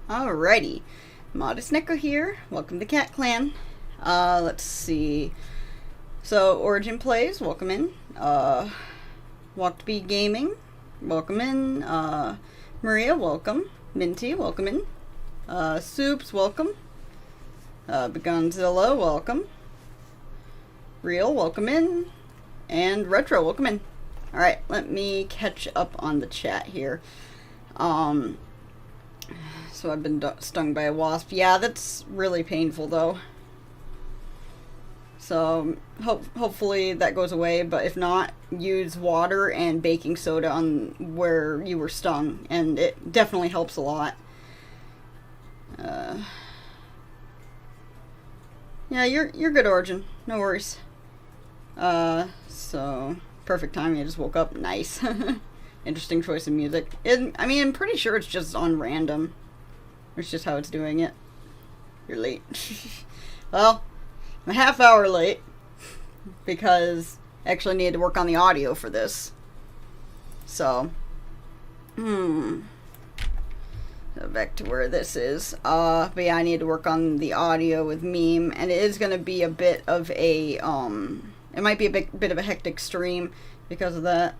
Alrighty. Modest Neko here. Welcome to Cat Clan. Let's see. So, Origin Plays, welcome in. Walk to Be Gaming, welcome in. Maria, welcome. Minty, welcome in. Soups, welcome. Begonzilla, welcome. Real, welcome in. And Retro, welcome in. Alright, let me catch up on the chat here. So I've been stung by a wasp. Yeah, that's really painful though. So hopefully that goes away, but if not, use water and baking soda on where you were stung, and it definitely helps a lot. Yeah, you're good, Origin. No worries. So perfect timing. I just woke up. Nice. Interesting choice of music. I mean, I'm pretty sure it's just on random. It's just how it's doing it. You're late. Well, I'm a half hour late because I actually needed to work on the audio for this. So, so back to where this is. But yeah, I need to work on the audio with Meme, and it is going to be a bit of a, it might be a bit of a hectic stream because of that.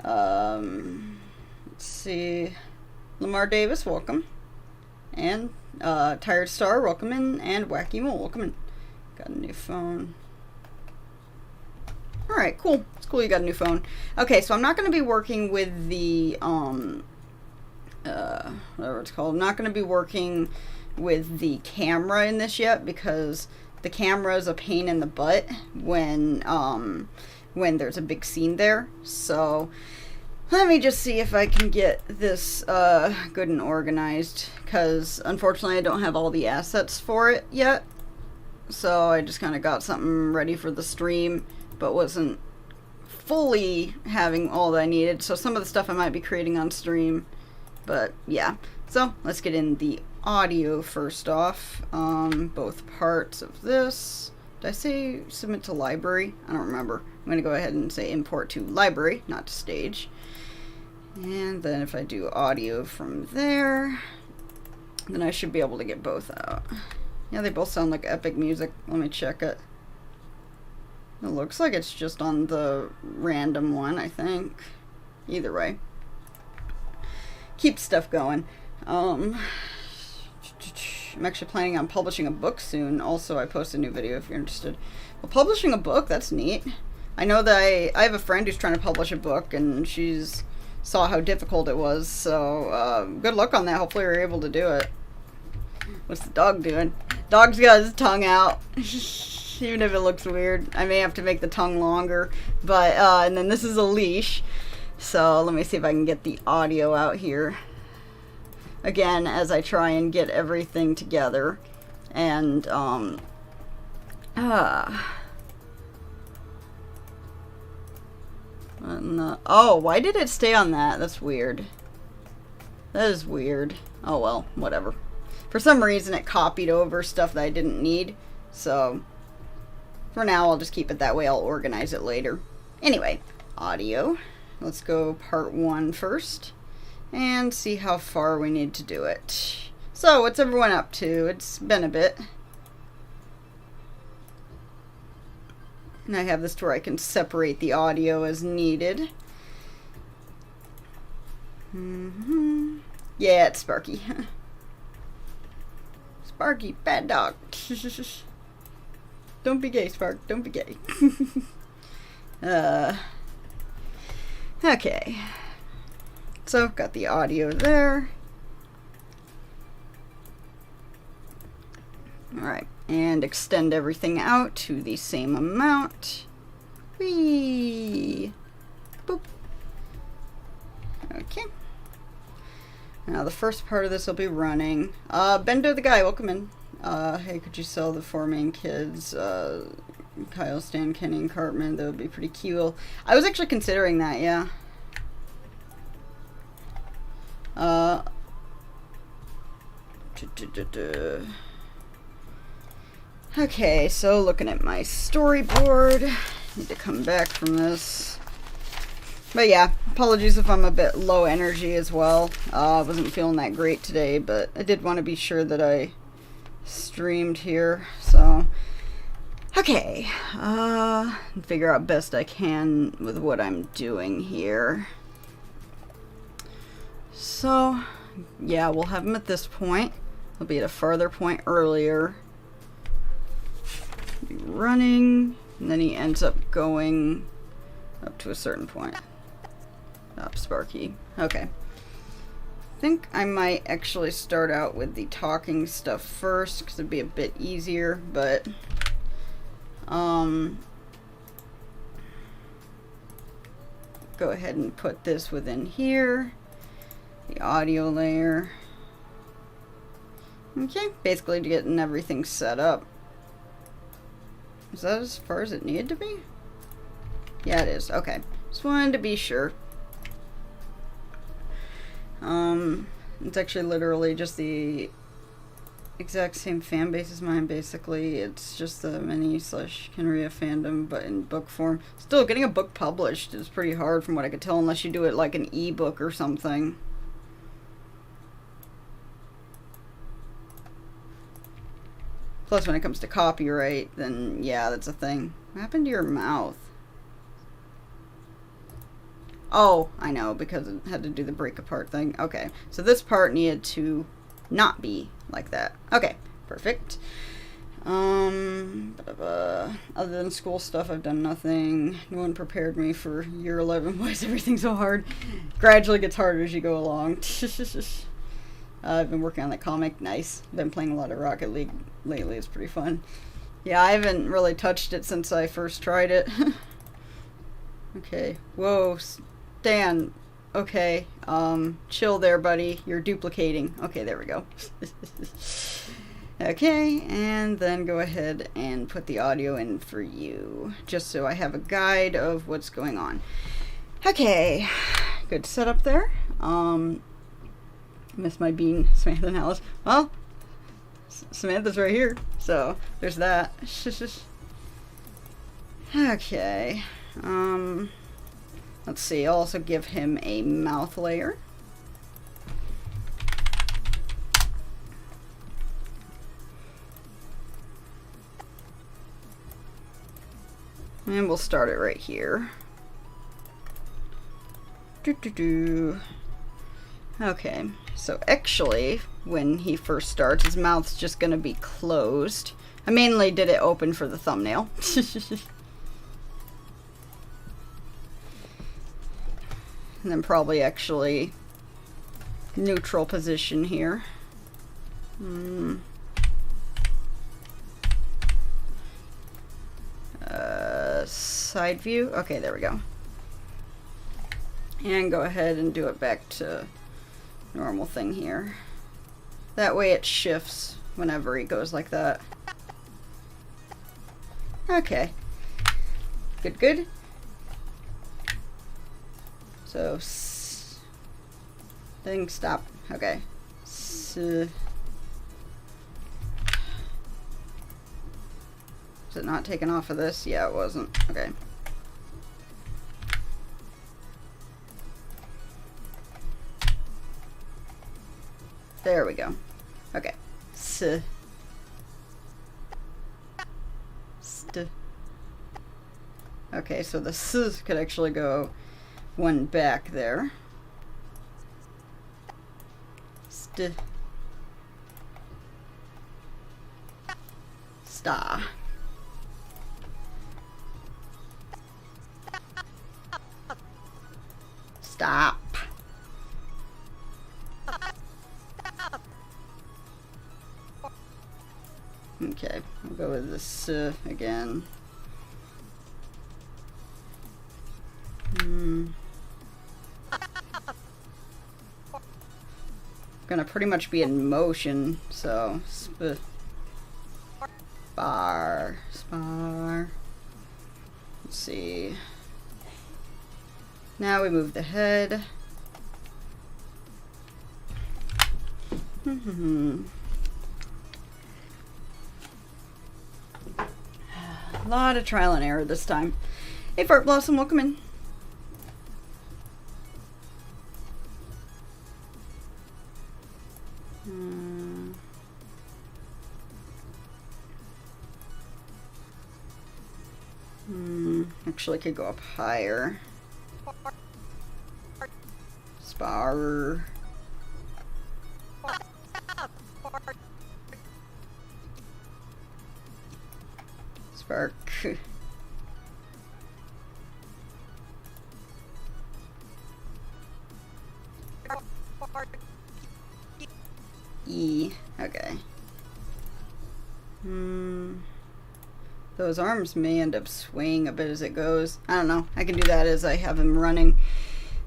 Let's see. Lamar Davis, welcome. And Tired Star, welcome in. And Wacky Mole, welcome in. Got a new phone. Alright, cool. It's cool you got a new phone. Okay, so I'm not going to be working with the, whatever it's called. I'm not going to be working with the camera in this yet because the camera is a pain in the butt when there's a big scene there. So let me just see if I can get this good and organized, because unfortunately I don't have all the assets for it yet. So I just kind of got something ready for the stream, but wasn't fully having all that I needed. So some of the stuff I might be creating on stream, but yeah. So let's get in the audio first off. Both parts of this. Did I say submit to library? I don't remember. I'm going to go ahead and say import to library, not to stage. And then if I do audio from there, then I should be able to get both out. Yeah, they both sound like epic music. Let me check it. It looks like it's just on the random one, I think. Either way. Keep stuff going. I'm actually planning on publishing a book soon. Also, I post a new video if you're interested. Well, publishing a book, that's neat. I know that I have a friend who's trying to publish a book, and she's saw how difficult it was, so good luck on that. Hopefully you're able to do it. What's the dog doing? Dog's got his tongue out. Even if it looks weird. I may have to make the tongue longer, but and then this is a leash, so let me see if I can get the audio out here again as I try and get everything together. And oh, why did it stay on that? That's weird. That is weird. Oh well, whatever. For some reason it copied over stuff that I didn't need, so for now I'll just keep it that way. I'll organize it later. Anyway, audio. Let's go part 1 first and see how far we need to do it. So, what's everyone up to? It's been a bit. And I have this to where I can separate the audio as needed. Yeah, it's Sparky. Sparky, bad dog. Don't be gay, Spark. Don't be gay. Okay. So, got the audio there. Alright. And extend everything out to the same amount. Whee! Boop. Okay. Now the first part of this will be running. Bendo the guy, welcome in. Hey, could you sell the 4 main kids? Kyle, Stan, Kenny, and Cartman. That would be pretty cool. I was actually considering that, yeah. Okay, so looking at my storyboard. Need to come back from this. But yeah, apologies if I'm a bit low energy as well. I wasn't feeling that great today, but I did want to be sure that I streamed here, so okay, figure out best I can with what I'm doing here. So yeah, we'll have him at this point. He'll be at a farther point earlier. Be running, and then he ends up going up to a certain point. Up, Sparky. Okay. I think I might actually start out with the talking stuff first, because it'd be a bit easier, but go ahead and put this within here. The audio layer. Okay, basically getting everything set up. Is that as far as it needed to be? Yeah, it is. Okay. Just wanted to be sure. It's actually literally just the exact same fan base as mine, basically. It's just the mini/Kenria fandom, but in book form. Still, getting a book published is pretty hard from what I could tell, unless you do it like an ebook or something. Plus, when it comes to copyright, then yeah, that's a thing. What happened to your mouth? Oh, I know, because it had to do the break apart thing. Okay, so this part needed to not be like that. Okay, perfect. Other than school stuff, I've done nothing. No one prepared me for year 11. Why is everything so hard? Gradually gets harder as you go along. I've been working on that comic. Nice. Been playing a lot of Rocket League lately. It's pretty fun. Yeah, I haven't really touched it since I first tried it. Okay. Whoa. Dan. Okay. Chill there, buddy. You're duplicating. Okay, there we go. Okay, and then go ahead and put the audio in for you, just so I have a guide of what's going on. Okay. Good setup there. Miss my bean, Samantha and Alice. Well, Samantha's right here, so there's that. Okay. Let's see. I'll also give him a mouth layer. And we'll start it right here. Okay, so actually, when he first starts, his mouth's just gonna be closed. I mainly did it open for the thumbnail. And then probably actually neutral position here. Side view. Okay, there we go. And go ahead and do it back to normal thing here. That way it shifts whenever he goes like that. Okay. Good, good. So, thing stop. Okay. Is it not taken off of this? Yeah, it wasn't. Okay. There we go. Okay. St. Okay, so the s could actually go one back there. Sta. Stop. Okay, I'll go with this again. Gonna pretty much be in motion, so spar. Let's see. Now we move the head. A lot of trial and error this time. Hey, Fart Blossom, welcome in. actually could go up higher. Spar. Spark. E. Okay. Those arms may end up swaying a bit as it goes. I don't know. I can do that as I have him running.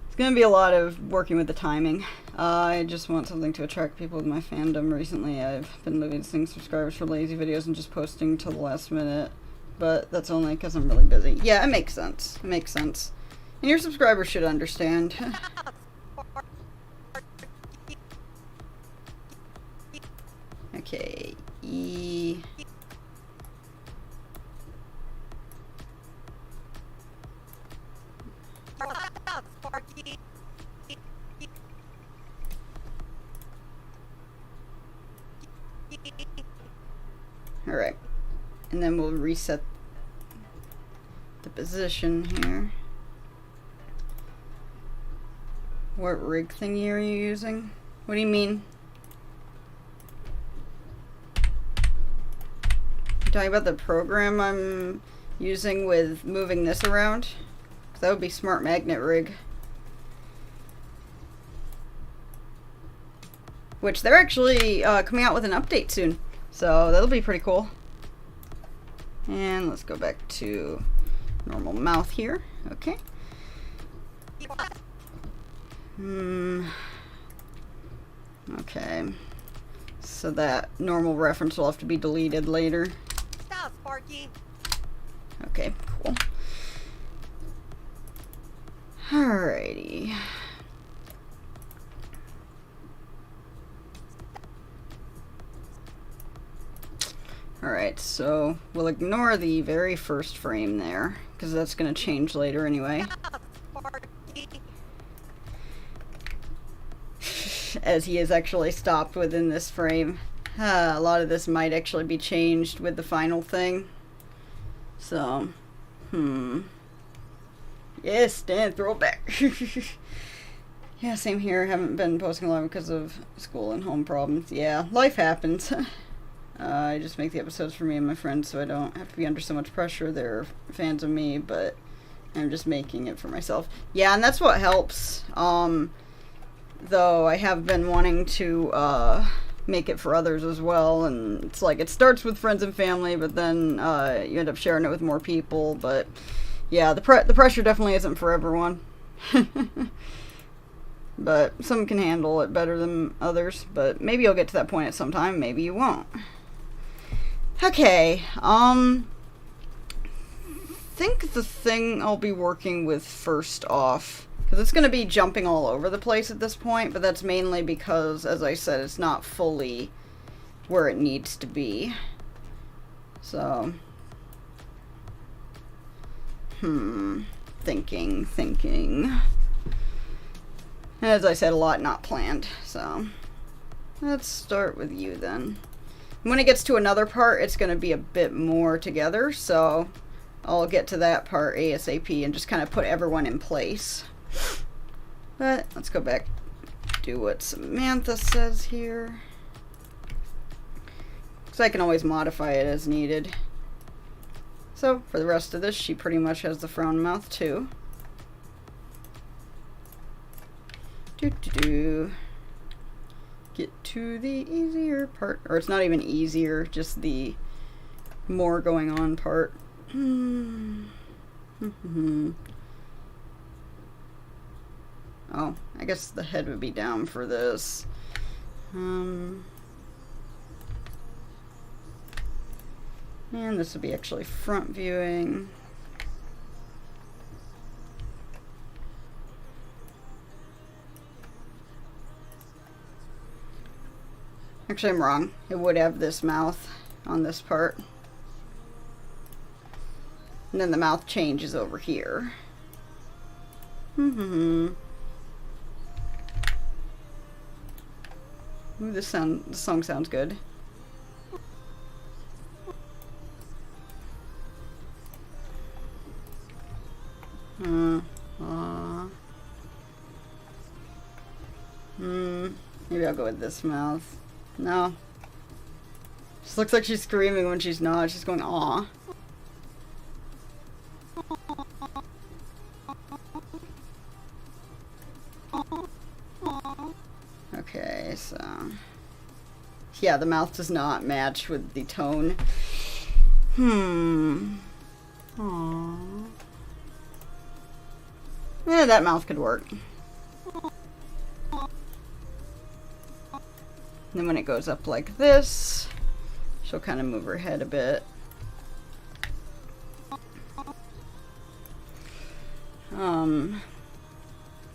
It's going to be a lot of working with the timing. I just want something to attract people with my fandom. Recently, I've been losing subscribers for lazy videos and just posting till the last minute. But that's only because I'm really busy. Yeah, it makes sense. It makes sense. And your subscribers should understand. Okay, E. Alright, and then we'll reset the position here. What rig thingy are you using? What do you mean? You talking about the program I'm using with moving this around? That would be Smart Magnet Rig. Which they're actually coming out with an update soon. So that'll be pretty cool. And let's go back to normal mouth here. Okay. Okay. So that normal reference will have to be deleted later. Stop, Sparky. Okay, cool. Alrighty. Alright, so we'll ignore the very first frame there, because that's going to change later anyway. As he is actually stopped within this frame. A lot of this might actually be changed with the final thing. So, Yes, Stan, throw it back. Yeah, same here. Haven't been posting a lot because of school and home problems. Yeah, life happens. I just make the episodes for me and my friends so I don't have to be under so much pressure. They're fans of me, but I'm just making it for myself. Yeah, and that's what helps. Though I have been wanting to make it for others as well, and it's like it starts with friends and family, but then you end up sharing it with more people. But yeah, the pressure definitely isn't for everyone. But some can handle it better than others, but maybe you'll get to that point at some time, maybe you won't. Okay, think the thing I'll be working with first off, because it's going to be jumping all over the place at this point, but that's mainly because, as I said, it's not fully where it needs to be. So, thinking. As I said, a lot not planned, so let's start with you then. When it gets to another part, it's going to be a bit more together, so I'll get to that part ASAP and just kind of put everyone in place. But let's go back, do what Samantha says here. Because I can always modify it as needed. So for the rest of this, she pretty much has the frown mouth too. Get to the easier part, or it's not even easier, just the more going on part. Oh, I guess the head would be down for this. And this would be actually front viewing. Actually, I'm wrong. It would have this mouth on this part. And then the mouth changes over here. Ooh, this song sounds good. Maybe I'll go with this mouth. No. Just looks like she's screaming when she's not. She's going, aw. Okay, so... yeah, the mouth does not match with the tone. Aww. Yeah, that mouth could work. Then when it goes up like this, she'll kind of move her head a bit.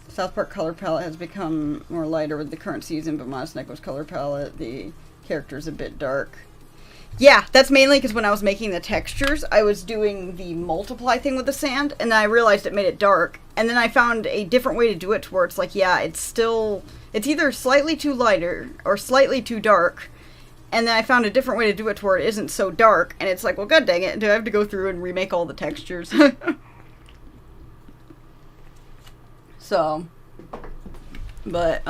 South Park color palette has become more lighter with the current season, but Modest Neko's color palette, the character's a bit dark. Yeah, that's mainly because when I was making the textures, I was doing the multiply thing with the sand, and then I realized it made it dark. And then I found a different way to do it to where it's like, yeah, it's either slightly too lighter or slightly too dark. And then I found a different way to do it to where it isn't so dark. And it's like, well, god dang it, do I have to go through and remake all the textures? So, but,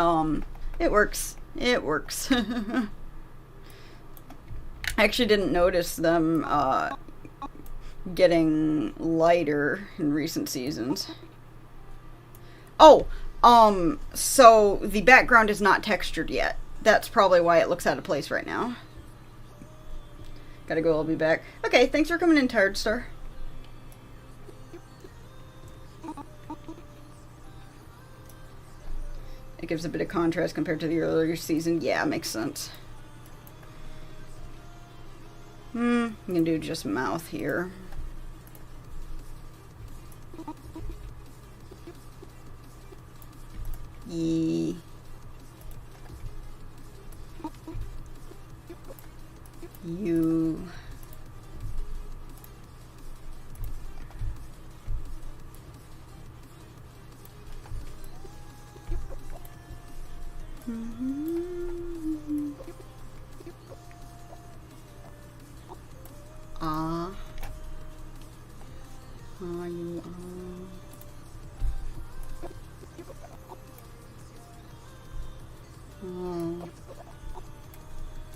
it works. It works. I actually didn't notice them, getting lighter in recent seasons. Oh, so the background is not textured yet. That's probably why it looks out of place right now. Gotta go, I'll be back. Okay, thanks for coming in, Tired Star. It gives a bit of contrast compared to the earlier season. Yeah, makes sense. I'm gonna do just mouth here. You. You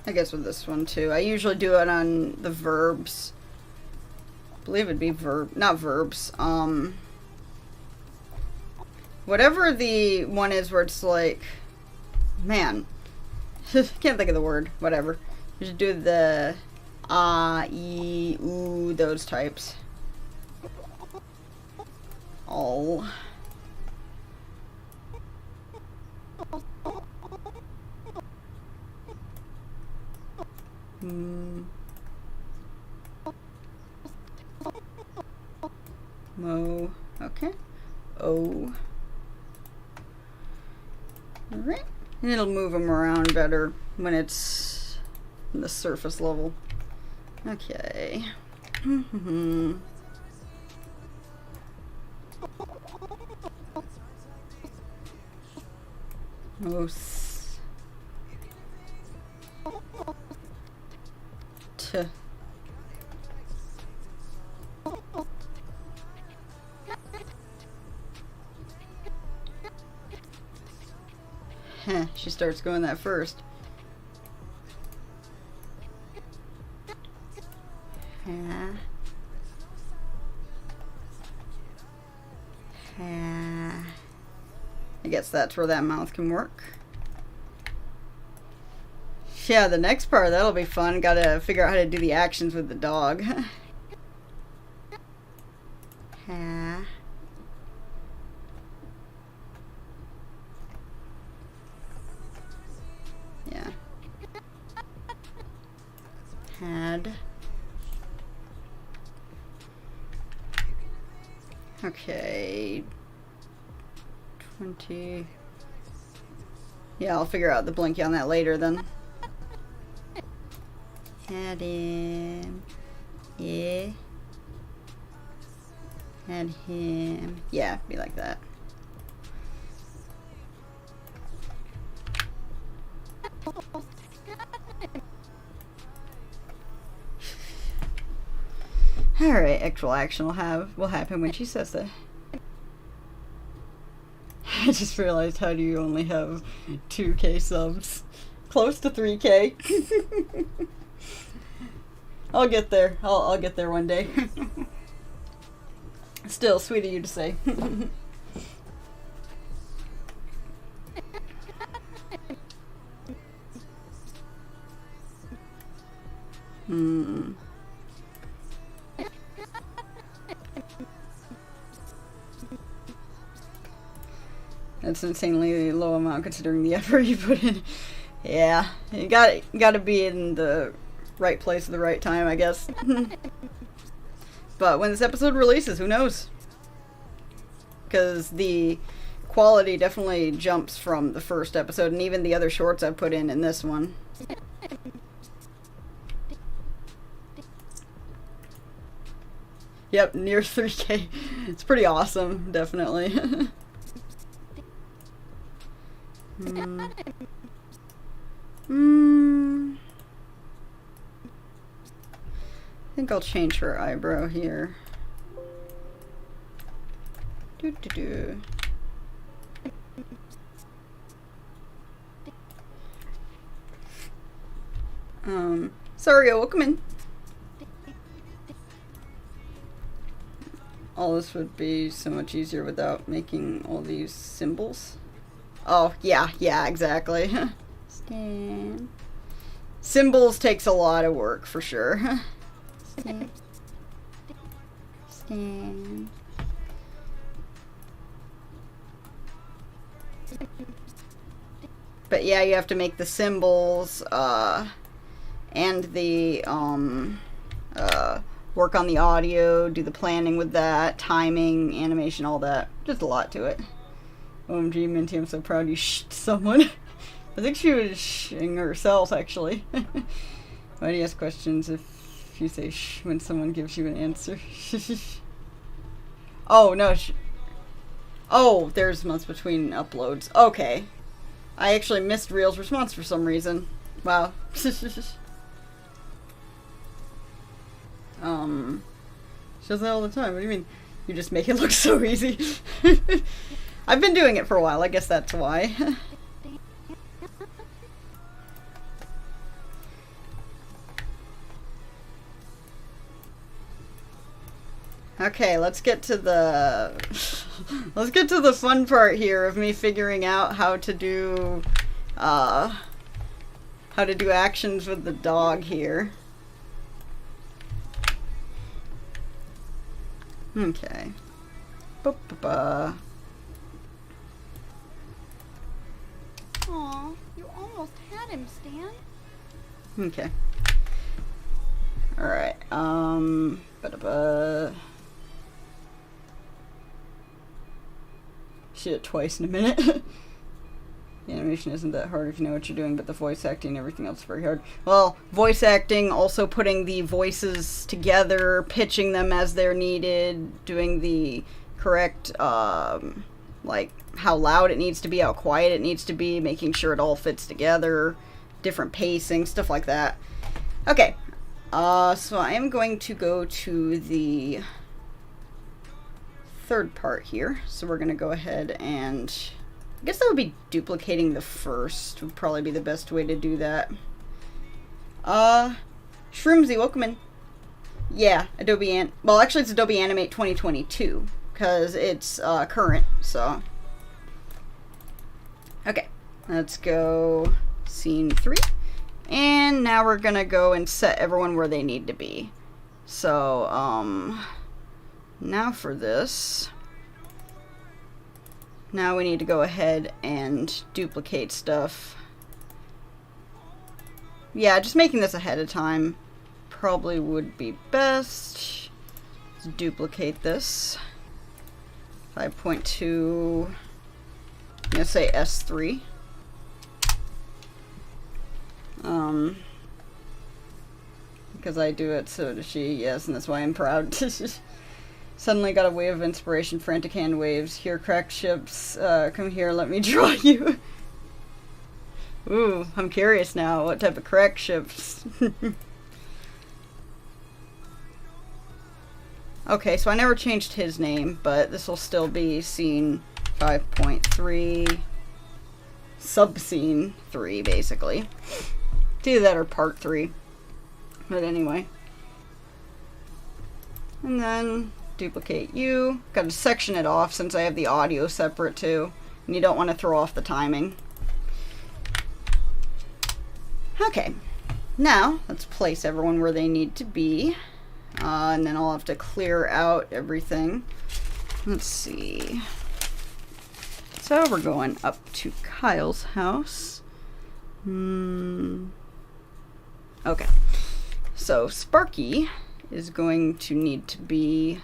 I guess with this one too. I usually do it on the verbs. I believe it'd be not verbs. Whatever the one is where it's like, man, can't think of the word. Whatever. You should do the e, oo, those types. All. Mo. Okay. O. Alright. And it'll move them around better when it's in the surface level. Okay. Most. T. Heh, she starts going that first. Ha. Ha. I guess that's where that mouth can work. Yeah, the next part, that'll be fun. Gotta figure out how to do the actions with the dog. Ha. Yeah. Had. Okay. 20. Yeah, I'll figure out the blinky on that later then. Had him. Yeah. Had him. Yeah, be like that. Alright, actual action will happen when she says that. I just realized, how do you only have 2K subs? Close to 3K. I'll get there. I'll get there one day. Still, sweet of you to say. That's an insanely low amount considering the effort you put in. Yeah, you gotta be in the right place at the right time, I guess. But when this episode releases, who knows? Because the quality definitely jumps from the first episode, and even the other shorts I've put in this one. Yep, near 3K. It's pretty awesome, definitely. I think I'll change her eyebrow here. Sorry, welcome in. All this would be so much easier without making all these symbols. Oh, yeah, exactly. Scan. Symbols takes a lot of work, for sure. Scan. Scan. But yeah, you have to make the symbols, and the, work on the audio, do the planning with that, timing, animation, all that. Just a lot to it. OMG, Minty, I'm so proud you shhed someone. I think she was shing herself, actually. Why do you ask questions if you say shh when someone gives you an answer? Oh, no. Oh, there's months between uploads. Okay. I actually missed Real's response for some reason. Wow. She does that all the time. What do you mean? You just make it look so easy. I've been doing it for a while. I guess that's why. Okay, let's get to the fun part here of me figuring out how to do actions with the dog here. Okay. Ba-ba-ba. Aw, you almost had him, Stan. Okay. Alright, ba-da-ba. Shoot it twice in a minute. The animation isn't that hard if you know what you're doing, but the voice acting and everything else is very hard. Well, voice acting, also putting the voices together, pitching them as they're needed, doing the correct, like, how loud it needs to be, how quiet it needs to be, making sure it all fits together, different pacing, stuff like that. Okay, so I am going to go to the third part here. So we're going to go ahead and... I guess that would be duplicating the first. Would probably be the best way to do that. Shroomsy, welcome in. Yeah, well, actually it's Adobe Animate 2022, because it's, current, so. Okay, let's go scene 3. And now we're gonna go and set everyone where they need to be. So, now for this. Now we need to go ahead and duplicate stuff. Yeah, just making this ahead of time probably would be best. Let's duplicate this. 5.2, I'm gonna say S3. Because I do it, so does she, yes, and that's why I'm proud. Suddenly got a wave of inspiration, frantic hand waves. Here, crack ships, come here, let me draw you. Ooh, I'm curious now, what type of crack ships? Okay, so I never changed his name, but this will still be scene 5.3 subscene 3, basically. It's either that or part 3. But anyway. And then duplicate you. Got to section it off since I have the audio separate too. And you don't want to throw off the timing. Okay. Now, let's place everyone where they need to be. And then I'll have to clear out everything. Let's see. So we're going up to Kyle's house. Okay. So Sparky is going to need to be,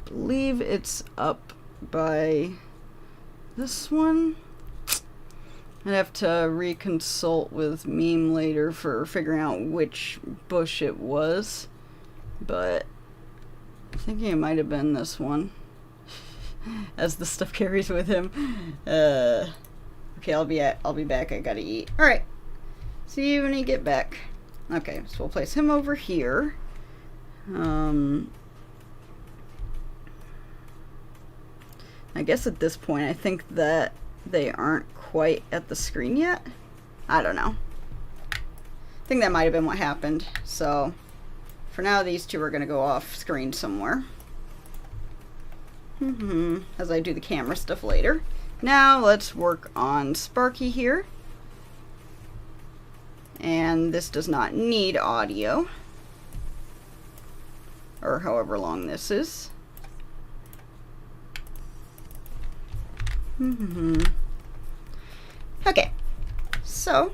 I believe it's up by this one. I'd have to reconsult with Meme later for figuring out which bush it was. But I'm thinking it might have been this one. As the stuff carries with him. Okay, I'll be back. I gotta eat. Alright. See you when you get back. Okay, so we'll place him over here. I guess at this point I think that they aren't quite at the screen yet. I don't know. I think that might have been what happened. So for now these two are gonna go off screen somewhere. As I do the camera stuff later. Now let's work on Sparky here. And this does not need audio. Or however long this is. Okay. So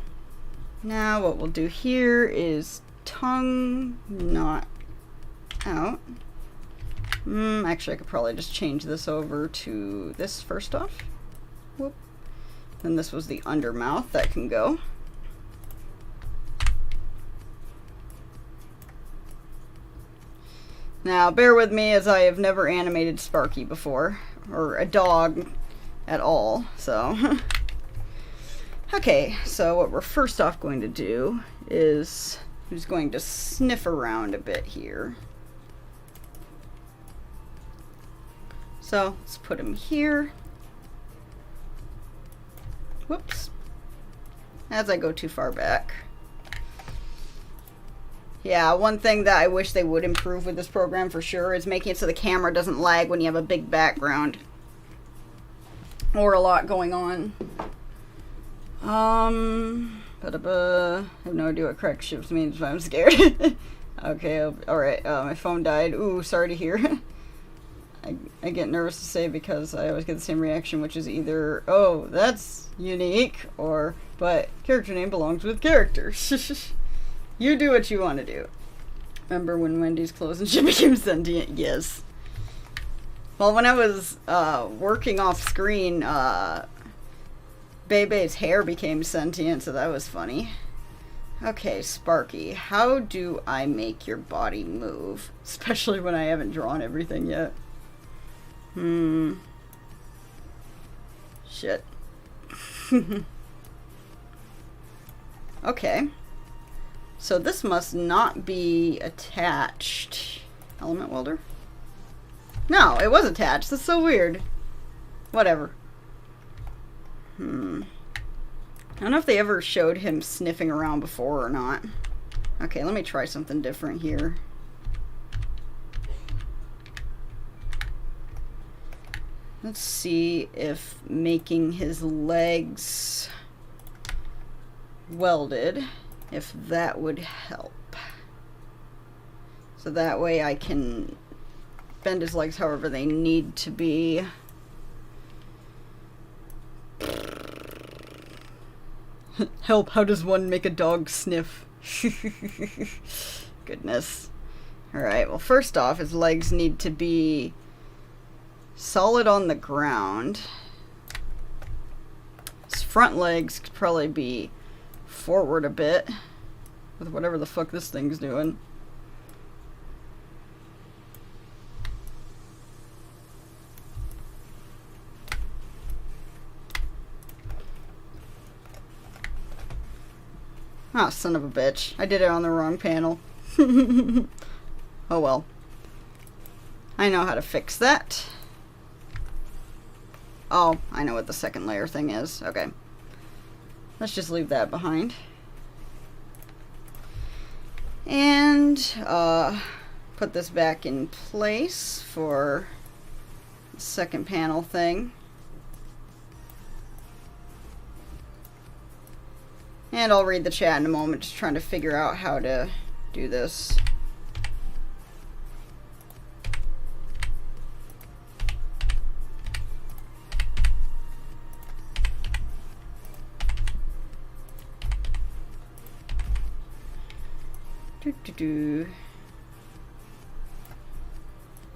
now what we'll do here is tongue not out. Actually, I could probably just change this over to this first off. Whoop. Then this was the undermouth. That can go. Now, bear with me as I have never animated Sparky before. Or a dog at all, so. Okay, so what we're first off going to do is he's going to sniff around a bit here. So let's put him here. Whoops. As I go too far back. Yeah, one thing that I wish they would improve with this program for sure is making it so the camera doesn't lag when you have a big background. Or a lot going on. I have no idea what correct shifts means, but I'm scared. Okay, alright, my phone died. Ooh, sorry to hear. I get nervous to say because I always get the same reaction, which is either, oh, that's unique, or, but character name belongs with character. You do what you want to do. Remember when Wendy's closed and she became sentient? Yes. Well, when I was working off screen, Bebe's hair became sentient, so that was funny. Okay, Sparky, how do I make your body move? Especially when I haven't drawn everything yet. Shit. Okay. So this must not be attached. Element welder? No, it was attached. That's so weird. Whatever. I don't know if they ever showed him sniffing around before or not. Okay, let me try something different here. Let's see if making his legs welded, if that would help. So that way I can bend his legs however they need to be. Help, how does one make a dog sniff? Goodness. Alright, well first off, his legs need to be solid on the ground. His front legs could probably be forward a bit with whatever the fuck this thing's doing. Ah, son of a bitch. I did it on the wrong panel. Oh well. I know how to fix that. Oh, I know what the second layer thing is. Okay. Let's just leave that behind. And put this back in place for the second panel thing. And I'll read the chat in a moment, just trying to figure out how to do this.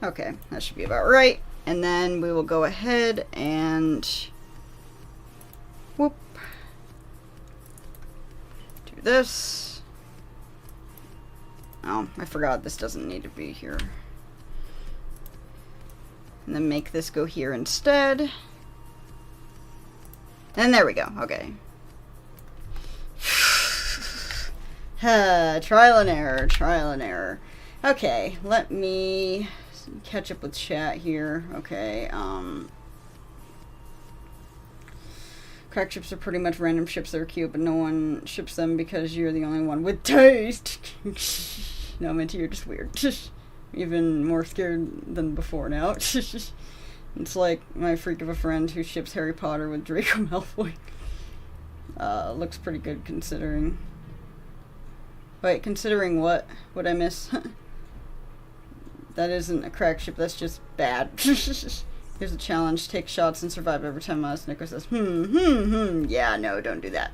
Okay, that should be about right. And then we will go ahead and whoop, do this. Oh, I forgot this doesn't need to be here. And then make this go here instead. And there we go. Okay. Trial and error, trial and error. Okay, let me catch up with chat here. Okay, crack ships are pretty much random ships that are cute, but no one ships them because you're the only one with taste. No, Minty, you're just weird. Even more scared than before now. It's like my freak of a friend who ships Harry Potter with Draco Malfoy. Looks pretty good considering. Wait, considering what? What'd I miss? That isn't a crack ship, that's just bad. Here's a challenge. Take shots and survive every 10 miles. Nico says, yeah, no, don't do that.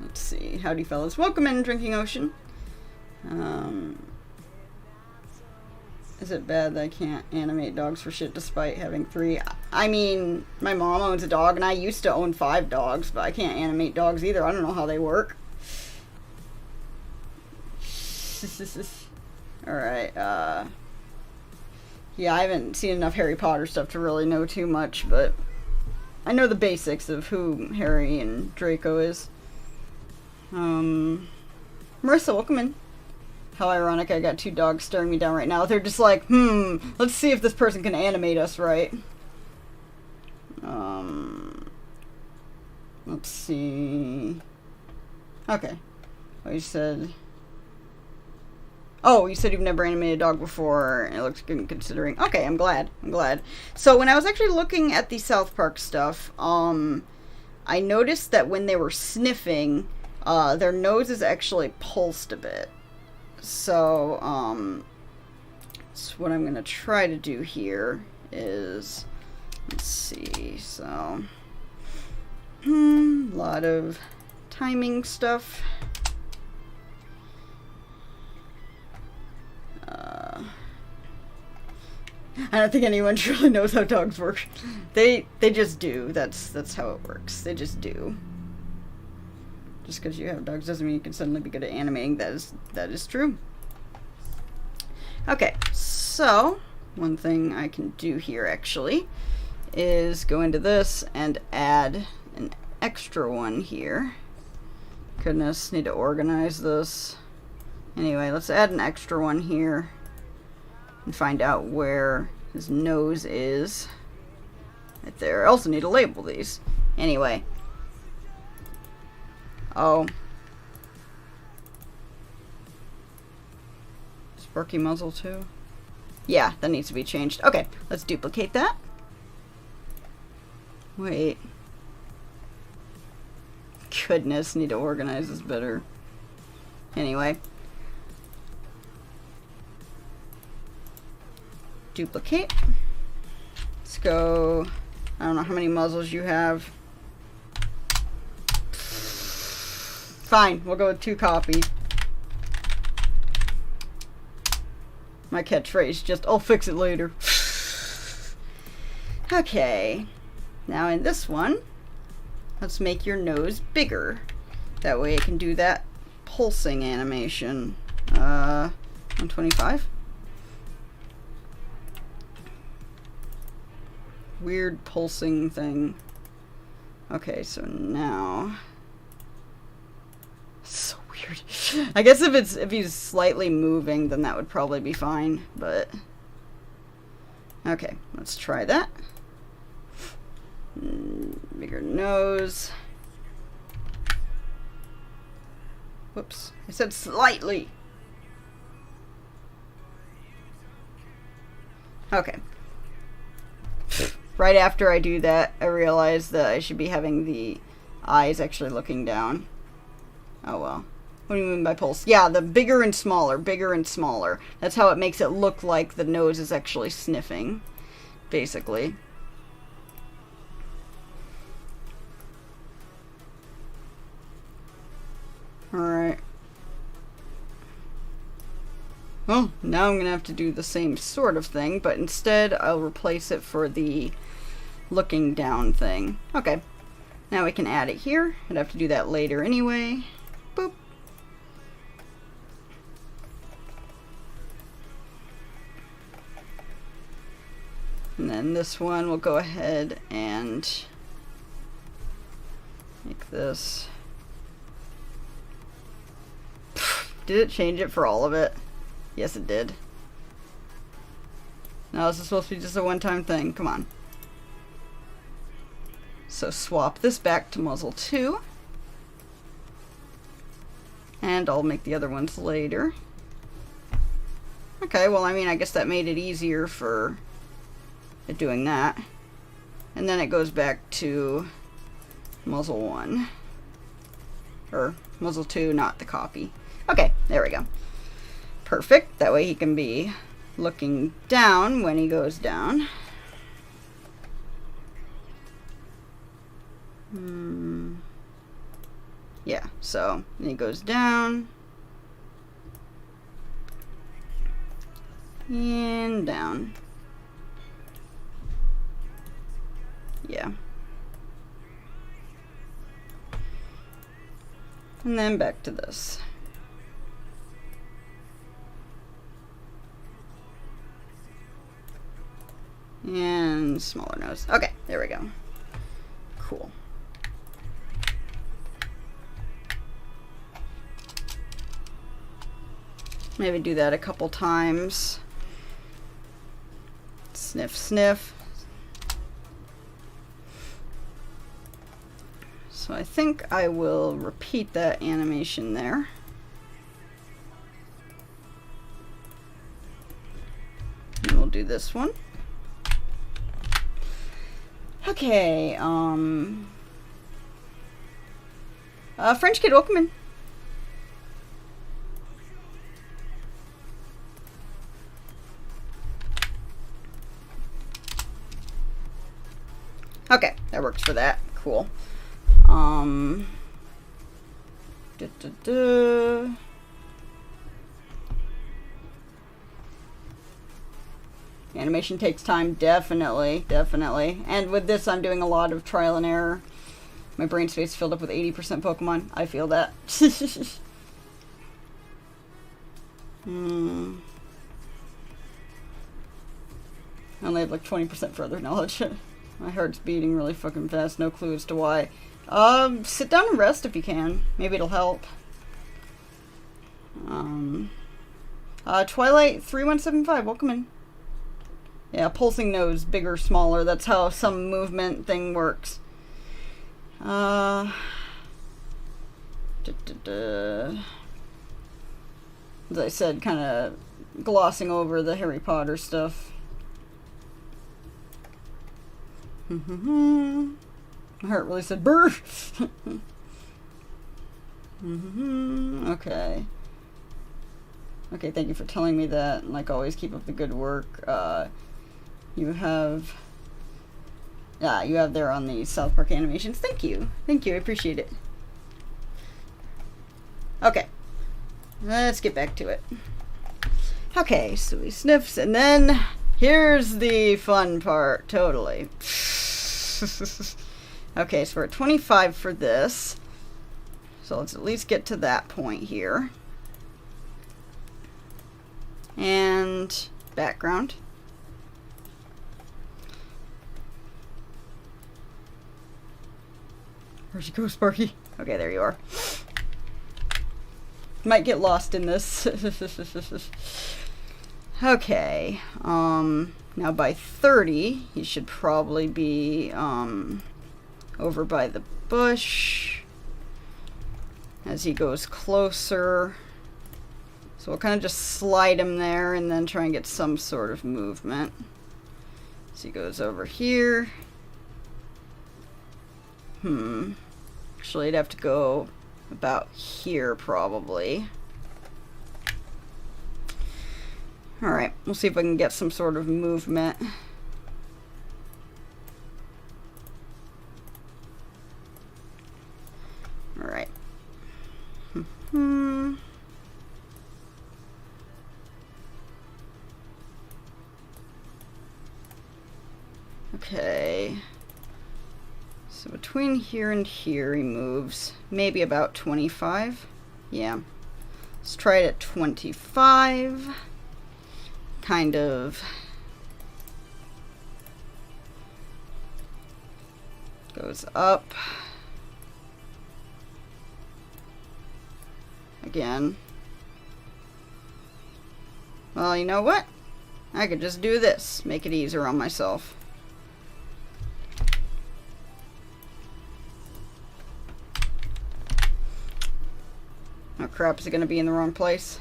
Let's see. Howdy, fellas. Welcome in, Drinking Ocean. Is it bad that I can't animate dogs for shit despite having 3? I mean, my mom owns a dog, and I used to own 5 dogs, but I can't animate dogs either. I don't know how they work. Alright, yeah, I haven't seen enough Harry Potter stuff to really know too much, but I know the basics of who Harry and Draco is. Marissa, welcome in. How ironic, I got 2 dogs staring me down right now. They're just like, let's see if this person can animate us right. Let's see. Okay. Oh, you said... Oh, you said you've never animated a dog before, and it looks good considering. Okay, I'm glad. I'm glad. So when I was actually looking at the South Park stuff, I noticed that when they were sniffing, their noses actually pulsed a bit. So, what I'm going to try to do here is, let's see, so, a lot of timing stuff. I don't think anyone truly knows how dogs work. They just do. That's how it works. They just do. Just because you have dogs doesn't mean you can suddenly be good at animating. That is true. Okay, so one thing I can do here actually is go into this and add an extra one here. Goodness, need to organize this. Anyway, let's add an extra one here and find out where his nose is. Right there. I also need to label these. Anyway. Oh. Sparky muzzle too? Yeah, that needs to be changed. Okay, let's duplicate that. Wait. Goodness, need to organize this better. Anyway. Duplicate. Let's go. I don't know how many muzzles you have. Fine, we'll go with 2 copies. My catchphrase, just, I'll fix it later. Okay. Now in this one, let's make your nose bigger. That way it can do that pulsing animation. 125. Weird pulsing thing. Okay, so now... So weird. I guess if he's slightly moving, then that would probably be fine, but okay, let's try that. Bigger nose. Whoops, I said slightly. Okay. Right after I do that, I realize that I should be having the eyes actually looking down. Oh well. What do you mean by pulse? Yeah, the bigger and smaller, bigger and smaller. That's how it makes it look like the nose is actually sniffing, basically. Alright. Well, now I'm going to have to do the same sort of thing, but instead I'll replace it for the looking down thing. Okay. Now we can add it here. I'd have to do that later anyway. Boop. And then this one we'll go ahead and make this. Did it change it for all of it? Yes, it did. No, this is supposed to be just a one-time thing. Come on. So swap this back to muzzle 2. And I'll make the other ones later. Okay, well, I mean, I guess that made it easier for it doing that. And then it goes back to muzzle 1. Or muzzle 2, not the copy. Okay, there we go. Perfect. That way he can be looking down when he goes down. Yeah, so he goes down. And down. Yeah. And then back to this. And smaller nose. Okay, there we go. Cool. Maybe do that a couple times. Sniff, sniff. So I think I will repeat that animation there. And we'll do this one. Okay, French kid, welcome in. Okay, that works for that. Cool. Animation takes time, definitely. And with this, I'm doing a lot of trial and error. My brain space filled up with 80% Pokemon. I feel that. I only have like 20% further knowledge. My heart's beating really fucking fast. No clue as to why. Sit down and rest if you can. Maybe it'll help. Twilight 3175, welcome in. Yeah, pulsing nose, bigger, smaller. That's how some movement thing works. As I said, kind of glossing over the Harry Potter stuff. My heart really said brr. Okay. Okay, thank you for telling me that. And like always, keep up the good work. You have there on the South Park animations. Thank you, I appreciate it. Okay, let's get back to it. Okay, so he sniffs, and then here's the fun part. Totally. Okay, so we're at 25 for this. So let's at least get to that point here. And background. Where'd you go, Sparky? Okay, there you are. Might get lost in this. Okay. Now by 30, he should probably be over by the bush as he goes closer. So we'll kind of just slide him there and then try and get some sort of movement. So he goes over here. Actually, I'd have to go about here probably. Alright, we'll see if I can get some sort of movement. Alright. Okay. So between here and here he moves maybe about 25. Yeah. Let's try it at 25. Kind of goes up again. Well, you know what? I could just do this, make it easier on myself. Oh crap, is it gonna be in the wrong place?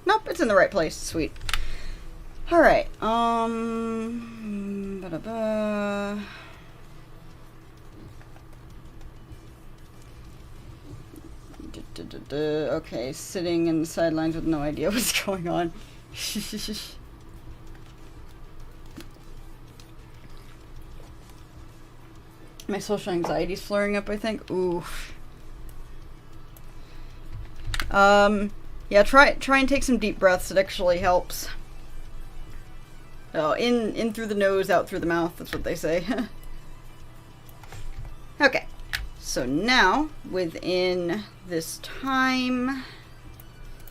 Nope, it's in the right place. Sweet. Alright, okay, sitting in the sidelines with no idea what's going on. My social anxiety's flaring up, I think. Oof. Yeah, try and take some deep breaths. It actually helps. Oh, in through the nose, out through the mouth. That's what they say. Okay. So now, within this time,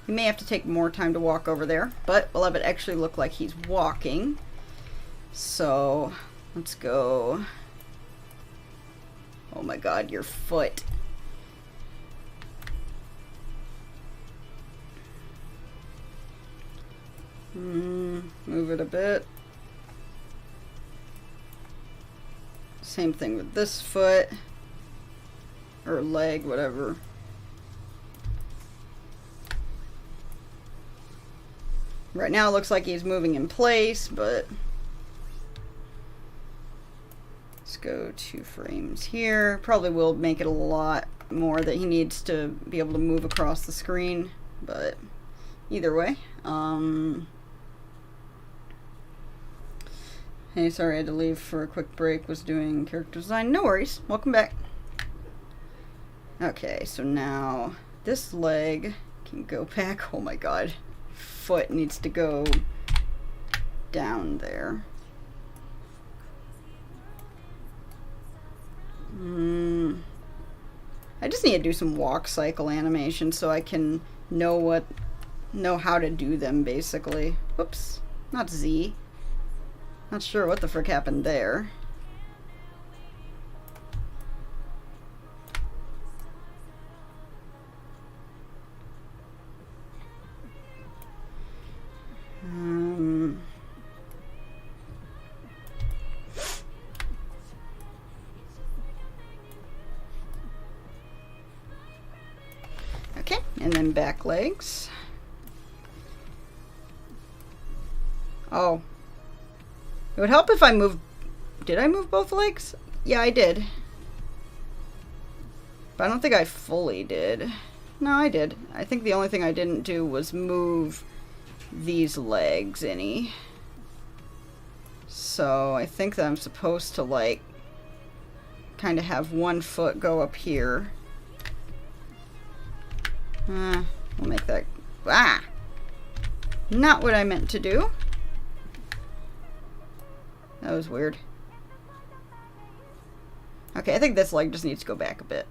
you may have to take more time to walk over there, but we'll have it actually look like he's walking. So, let's go. Oh my god, your foot. Move it a bit. Same thing with this foot. Or leg, whatever. Right now it looks like he's moving in place, but let's go 2 frames here. Probably will make it a lot more that he needs to be able to move across the screen, but either way. Hey, sorry I had to leave for a quick break. Was doing character design. No worries. Welcome back. Okay, so now this leg can go back. Oh my god. Foot needs to go down there. I just need to do some walk cycle animation so I can know how to do them, basically. Whoops. Not Z. Not sure what the frick happened there. Okay, and then back legs. Oh. It would help if I moved... Did I move both legs? Yeah, I did. But I don't think I fully did. No, I did. I think the only thing I didn't do was move these legs any. So I think that I'm supposed to, like, kind of have one foot go up here. We'll make that... Ah! Not what I meant to do. That was weird. Okay, I think this leg just needs to go back a bit.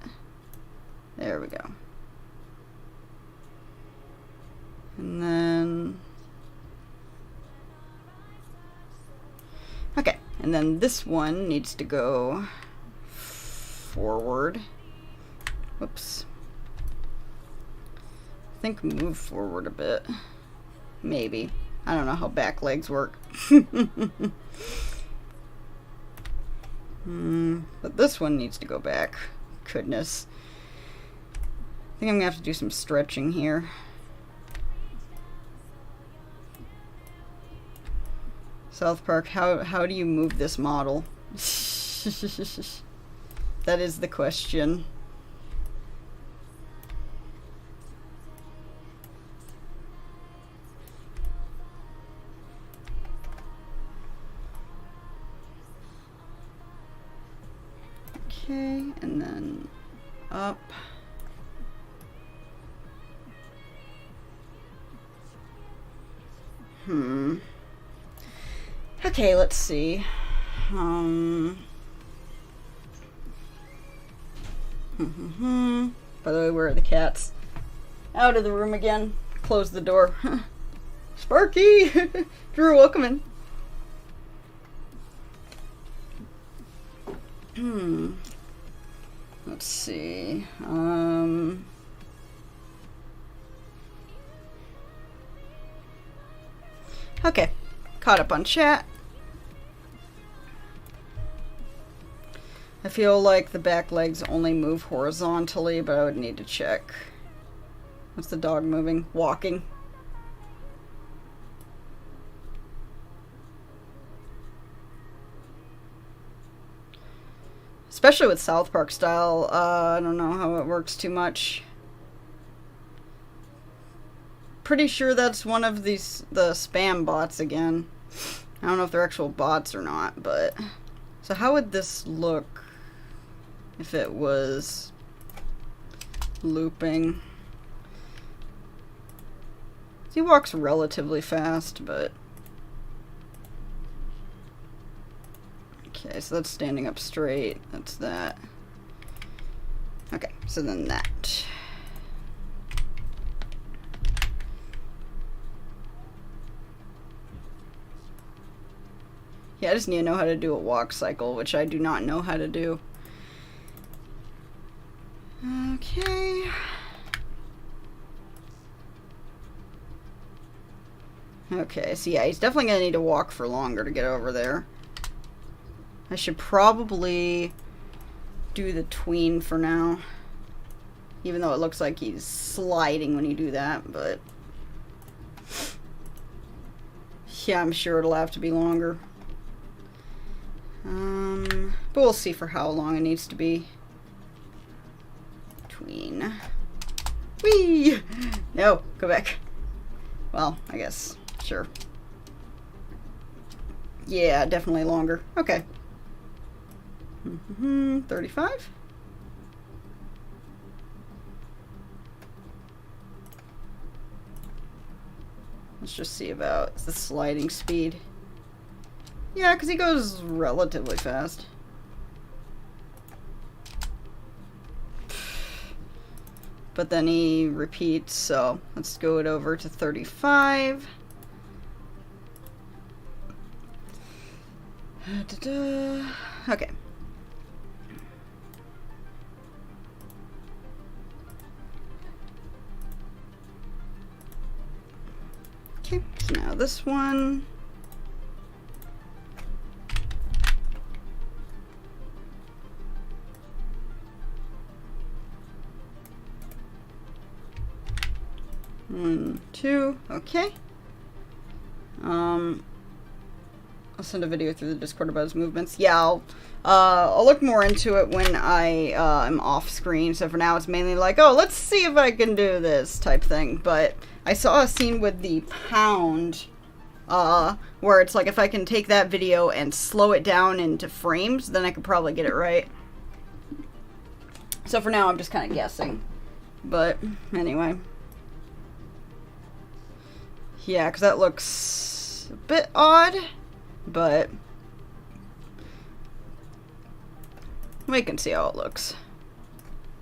There we go. And then... Okay, and then this one needs to go forward. Whoops. think move forward a bit. Maybe. I don't know how back legs work. But this one needs to go back. Goodness. I think I'm gonna have to do some stretching here. South Park, how do you move this model? That is the question. Okay, and then up. Okay, let's see. By the way, where are the cats? Out of the room again. Close the door. Sparky! Drew, welcome in. Let's see. Okay. Caught up on chat. I feel like the back legs only move horizontally, but I would need to check. What's the dog moving? Walking. Especially with South Park style, I don't know how it works too much. Pretty sure that's one of the spam bots again. I don't know if they're actual bots or not, but... So how would this look if it was looping? He walks relatively fast, but... Okay, so that's standing up straight. That's that. Okay, so then that. Yeah, I just need to know how to do a walk cycle, which I do not know how to do. Okay. Okay, so yeah, he's definitely gonna need to walk for longer to get over there. I should probably do the tween for now. Even though it looks like he's sliding when you do that, but... Yeah, I'm sure it'll have to be longer. But we'll see for how long it needs to be. Tween. Whee! No, go back. Well, I guess. Sure. Yeah, definitely longer. Okay. 35? Let's just see about the sliding speed. Yeah, because he goes relatively fast. But then he repeats, so let's go it over to 35. Okay. Okay, so now this one. One, two, okay. I'll send a video through the Discord about his movements. Yeah, I'll look more into it when I am off screen. So for now, it's mainly like, oh, let's see if I can do this type thing. But I saw a scene with the pound, where it's like if I can take that video and slow it down into frames, then I could probably get it right. So for now, I'm just kind of guessing. But anyway. Yeah, because that looks a bit odd, but we can see how it looks.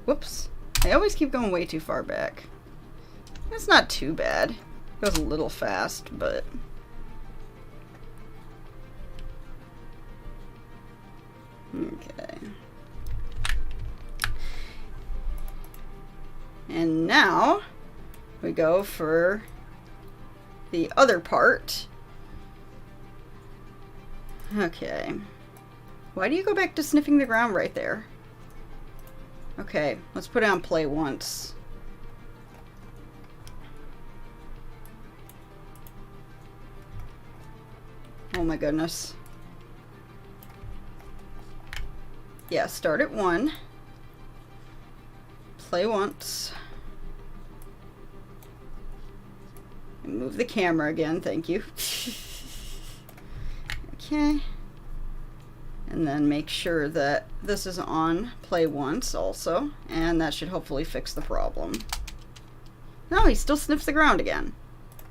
Whoops. I always keep going way too far back. It's not too bad. It goes a little fast, but... Okay. And now... we go for the other part. Okay. Why do you go back to sniffing the ground right there? Okay, let's put it on play once. Oh my goodness. Yeah, start at 1. Play once. And move the camera again, thank you. Okay. And then make sure that this is on play once also. And that should hopefully fix the problem. No, he still sniffs the ground again.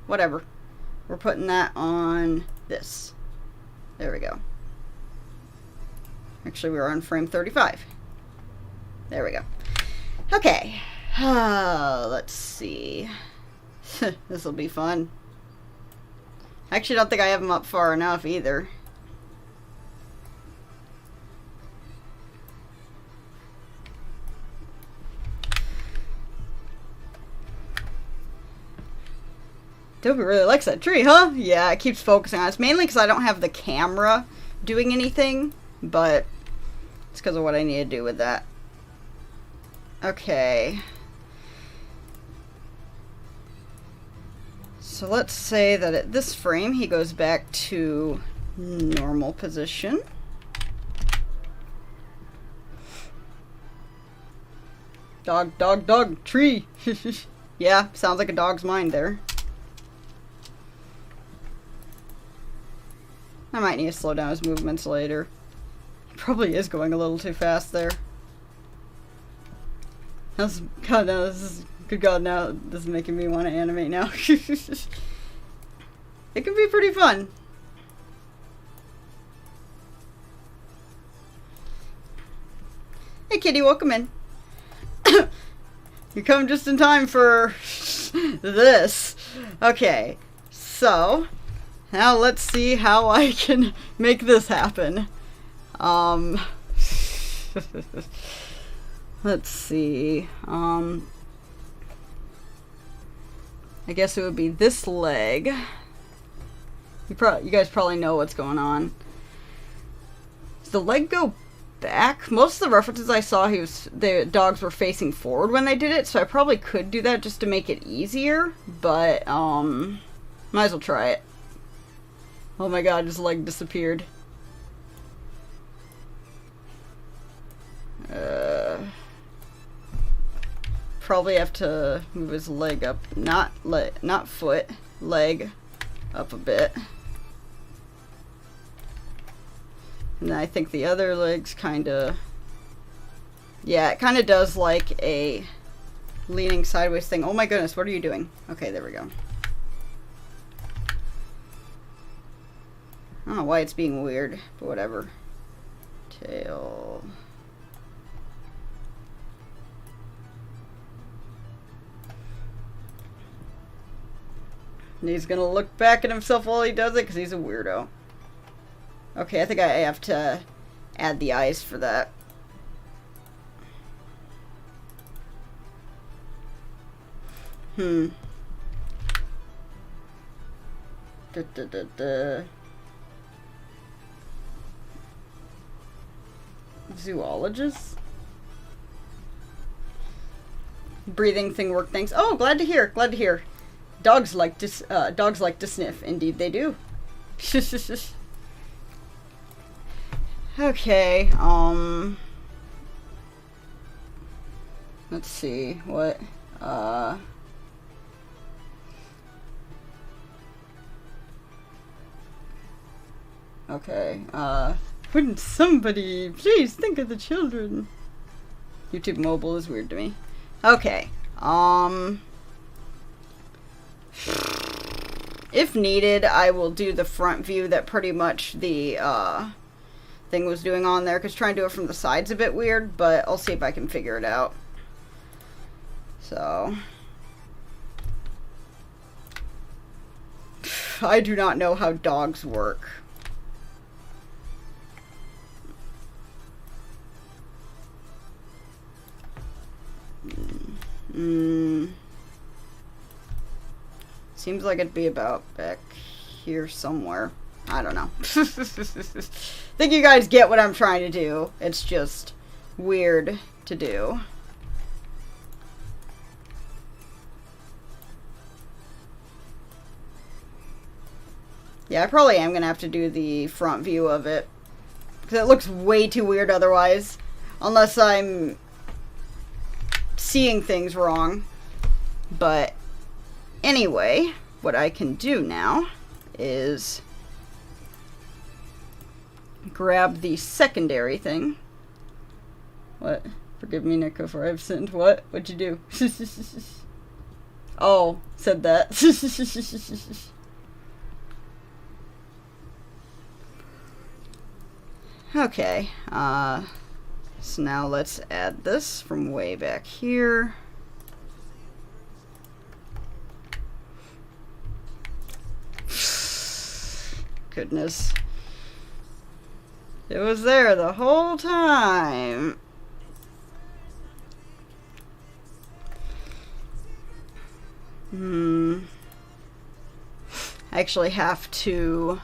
Whatever. We're putting that on this. There we go. Actually, we're on frame 35. There we go. Okay. Let's see. This will be fun. I actually don't think I have them up far enough either. Toby really likes that tree, huh? Yeah, it keeps focusing on it. It's mainly because I don't have the camera doing anything, but it's because of what I need to do with that. Okay. So let's say that at this frame, he goes back to normal position. Dog, dog, dog, tree. Yeah, sounds like a dog's mind there. I might need to slow down his movements later. He probably is going a little too fast there. God, no, this is... Good God, now this is making me want to animate now. It can be pretty fun. Hey kitty, welcome in. You come just in time for this. Okay, so... Now let's see how I can make this happen. Let's see. I guess it would be this leg. You guys probably know what's going on. Does the leg go back? Most of the references I saw, the dogs were facing forward when they did it, so I probably could do that just to make it easier. But might as well try it. Oh my God, his leg disappeared. Probably have to move his leg up, not foot, leg up a bit. And then I think the other leg's kinda, yeah, it kinda does like a leaning sideways thing. Oh my goodness, what are you doing? Okay, there we go. I don't know why it's being weird, but whatever. Tail. And he's gonna look back at himself while he does it because he's a weirdo. Okay, I think I have to add the eyes for that. Zoologist? Breathing thing work, thanks. Oh, glad to hear. Glad to hear. Dogs like to sniff. Indeed, they do. Okay. Let's see what. Okay. Wouldn't somebody please think of the children? YouTube mobile is weird to me. Okay. If needed, I will do the front view that pretty much the thing was doing on there, because trying to do it from the side's a bit weird, but I'll see if I can figure it out. So I do not know how dogs work. Seems like it'd be about back here somewhere. I don't know. Think you guys get what I'm trying to do. It's just weird to do. Yeah, I probably am going to have to do the front view of it. Because it looks way too weird otherwise. Unless I'm seeing things wrong. But anyway, what I can do now is grab the secondary thing. What? Forgive me, Nico, for I've sinned. What? What'd you do? Oh, said that. Okay, so now let's add this from way back here. Goodness. It was there the whole time. I actually have to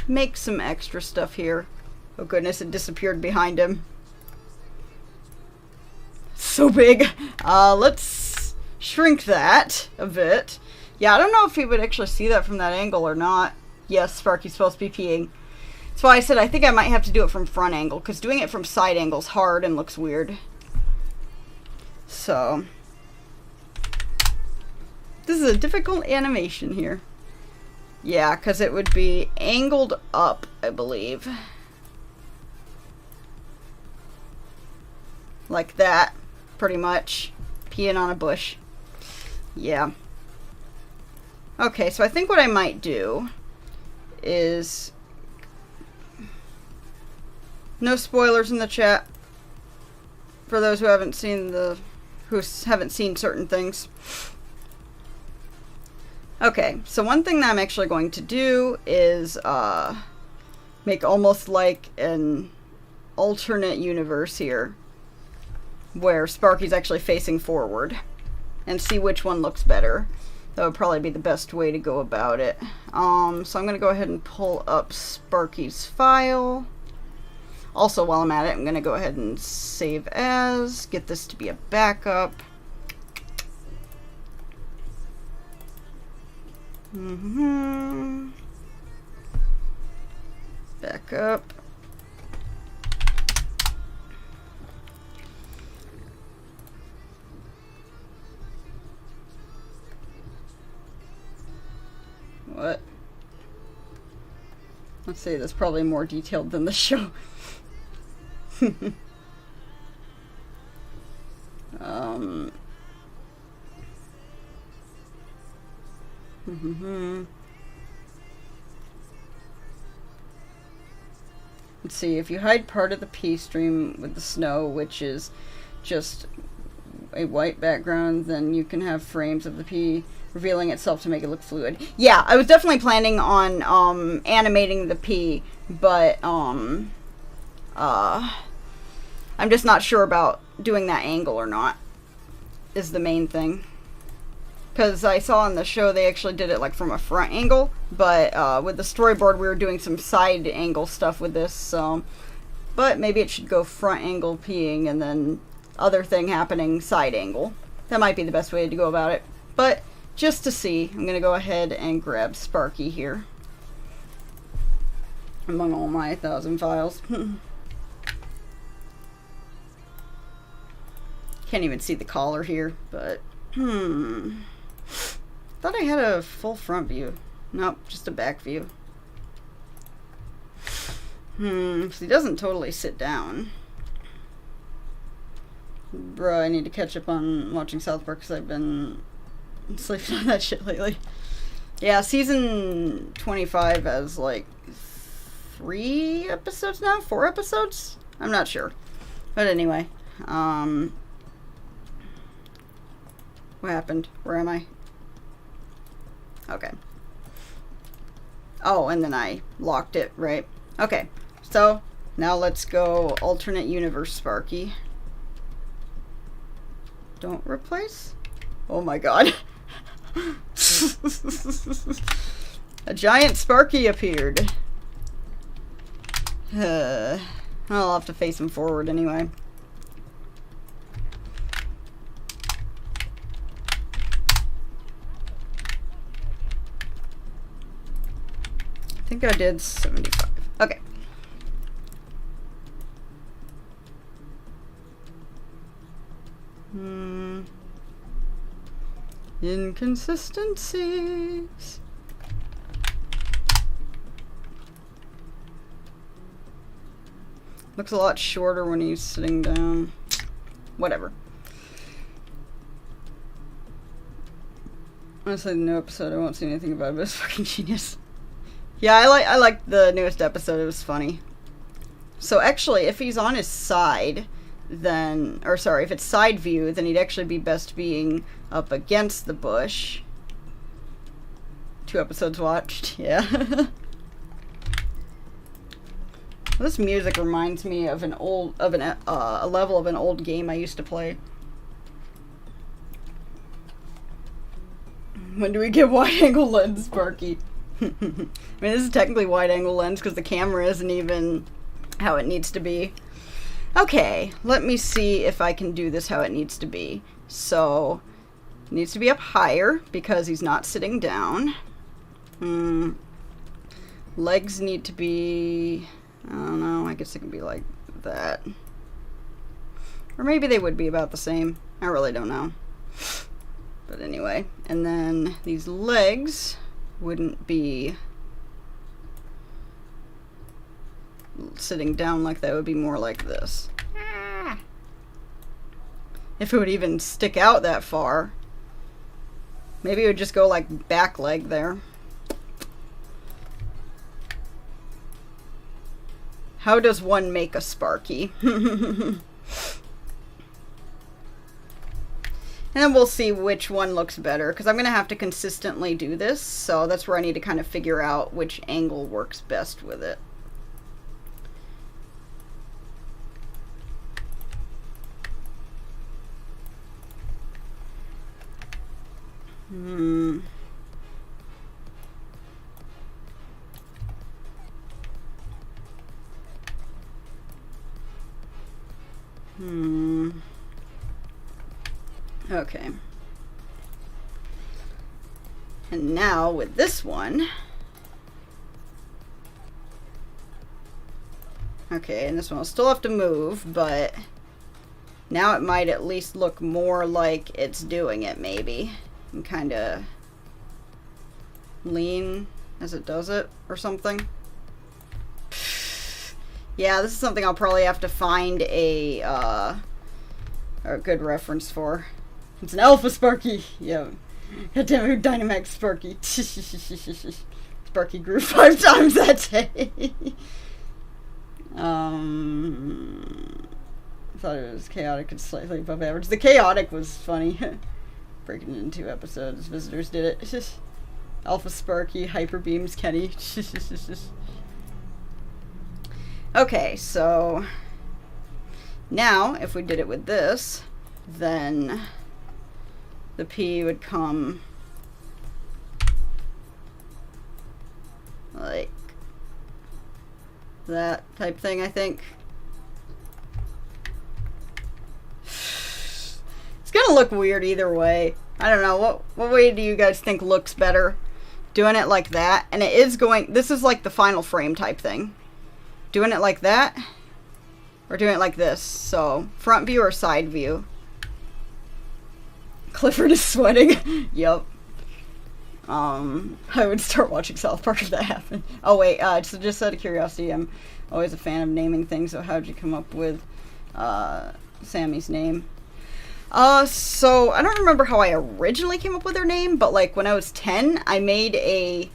make some extra stuff here. Oh goodness, it disappeared behind him. So big. Let's shrink that a bit. Yeah, I don't know if you would actually see that from that angle or not. Yes, Sparky's supposed to be peeing. That's why I said I think I might have to do it from front angle, because doing it from side angle is hard and looks weird. So, this is a difficult animation here. Yeah, because it would be angled up, I believe. Like that, pretty much. Peeing on a bush. Yeah. Okay, so I think what I might do is... No spoilers in the chat. For those who haven't seen certain things. Okay, so one thing that I'm actually going to do is make almost like an alternate universe here, where Sparky's actually facing forward, and see which one looks better. That would probably be the best way to go about it. So I'm going to go ahead and pull up Sparky's file. Also, while I'm at it, I'm going to go ahead and save as, get this to be a backup. Backup. What? Let's see, that's probably more detailed than the show. Let's see, if you hide part of the pea stream with the snow, which is just a white background, then you can have frames of the pea revealing itself to make it look fluid. Yeah, I was definitely planning on animating the pea, but I'm just not sure about doing that angle or not, is the main thing. Because I saw on the show they actually did it like from a front angle, but with the storyboard we were doing some side angle stuff with this, so... But maybe it should go front angle peeing and then other thing happening side angle. That might be the best way to go about it. But just to see, I'm going to go ahead and grab Sparky here. Among all my 1,000 files. Can't even see the collar here, but... Thought I had a full front view. Nope, just a back view. So he doesn't totally sit down. Bro, I need to catch up on watching South Park because I've been sleeping on that shit lately. Yeah, season 25 has like 3 episodes now? 4 episodes? I'm not sure. But anyway, what happened? Where am I? Okay. Oh, and then I locked it, right? Okay, so now let's go alternate universe Sparky. Don't replace? Oh my god. A giant Sparky appeared. I'll have to face him forward anyway. I think I did 75. Okay. Inconsistencies. Looks a lot shorter when he's sitting down. Whatever. Honestly, the new episode, I won't say anything about it, but it's fucking genius. Yeah, I like the newest episode. It was funny. So actually, if he's on his side, then, or sorry, if it's side view, then he'd actually be best being up against the bush. 2 episodes watched, yeah. This music reminds me of a level of an old game I used to play. When do we get wide-angle lens, Sparky? I mean, this is technically wide-angle lens because the camera isn't even how it needs to be. Okay, let me see if I can do this how it needs to be. So, it needs to be up higher because he's not sitting down. Legs need to be... I don't know, I guess it can be like that. Or maybe they would be about the same. I really don't know. But anyway, and then these legs wouldn't be sitting down like that. Would be more like this. If it would even stick out that far. Maybe it would just go like back leg there. How does one make a Sparky? And then we'll see which one looks better, because I'm going to have to consistently do this, so that's where I need to kind of figure out which angle works best with it. Okay. And now with this one. Okay, and this one will still have to move, but now it might at least look more like it's doing it, maybe. And kind of lean as it does it or something. Yeah, this is something I'll probably have to find a good reference for. It's an alpha Sparky. Yeah. Goddamn, who Dynamax Sparky? Sparky grew 5 times that day. I thought it was chaotic and slightly above average. The chaotic was funny. Breaking it in 2 episodes. Visitors did it. Alpha Sparky, Hyper Beams Kenny. Okay, so now if we did it with this, then the P would come like that type thing, I think. It's gonna look weird either way. I don't know. What way do you guys think looks better? Doing it like that, and it is going, this is like the final frame type thing. Doing it like that, or doing it like this. So, front view or side view. Clifford is sweating. Yup. I would start watching South Park if that happened. Oh wait, so just out of curiosity, I'm always a fan of naming things, so how'd you come up with Sammy's name? So I don't remember how I originally came up with her name, but like when I was 10, I made a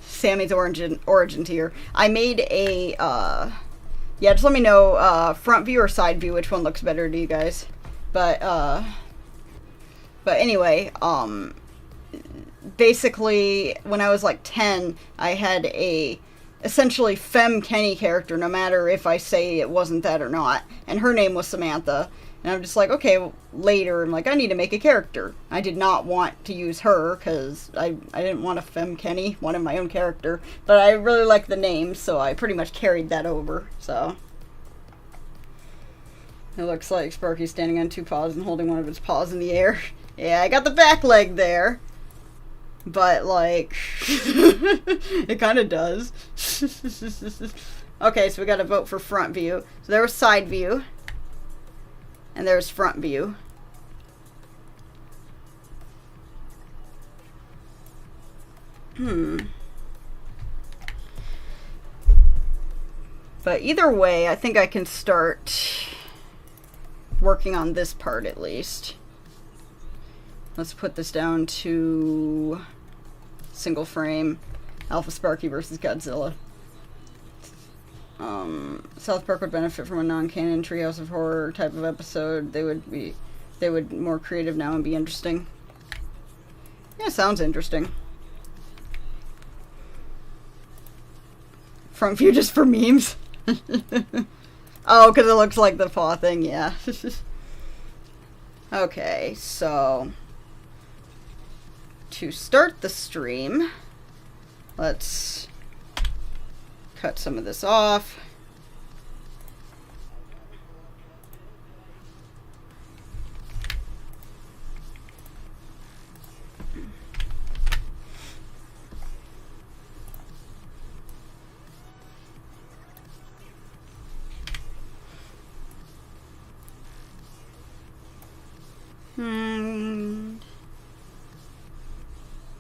Sammy's origin tier. I made a yeah, just let me know front view or side view, which one looks better to you guys. But anyway, basically when I was like 10, I had a essentially femme Kenny character, no matter if I say it wasn't that or not, and her name was Samantha. And I'm just like, okay, well, later, I'm like, I need to make a character. I did not want to use her, because I didn't want a Femme Kenny, wanted my own character. But I really like the name, so I pretty much carried that over, so. It looks like Sparky's standing on two paws and holding one of his paws in the air. Yeah, I got the back leg there. But, like, it kind of does. Okay, so we got to vote for front view. So there was side view. And there's front view. But either way, I think I can start working on this part at least. Let's put this down to single frame. Alpha Sparky versus Godzilla. South Park would benefit from a non-canon Treehouse of Horror type of episode. They would more creative now and be interesting. Yeah, sounds interesting. Front view just for memes. Oh, because it looks like the paw thing, yeah. Okay, so to start the stream, let's cut some of this off.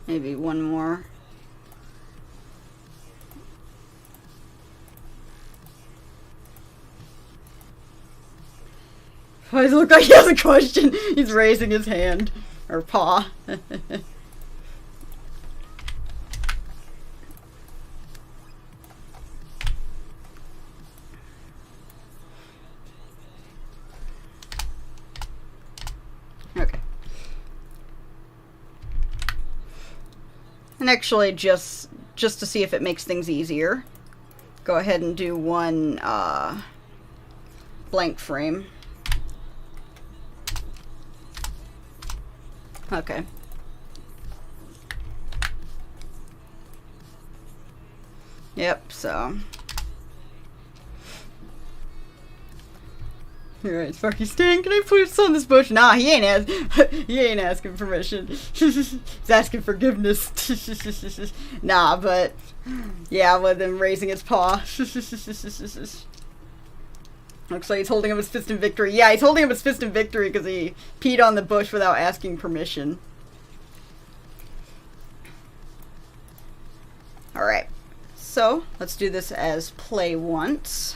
Maybe one more. Why does it look like he has a question? He's raising his hand. Or paw. Okay. And actually, just to see if it makes things easier, go ahead and do one blank frame. Okay. Yep, so. Alright, Sparky Stan, can I put on this bush? Nah, he ain't asking permission. He's asking forgiveness. Nah, but yeah, with him raising his paw. Looks like he's holding up his fist in victory. Yeah, he's holding up his fist in victory because he peed on the bush without asking permission. Alright, so let's do this as play once.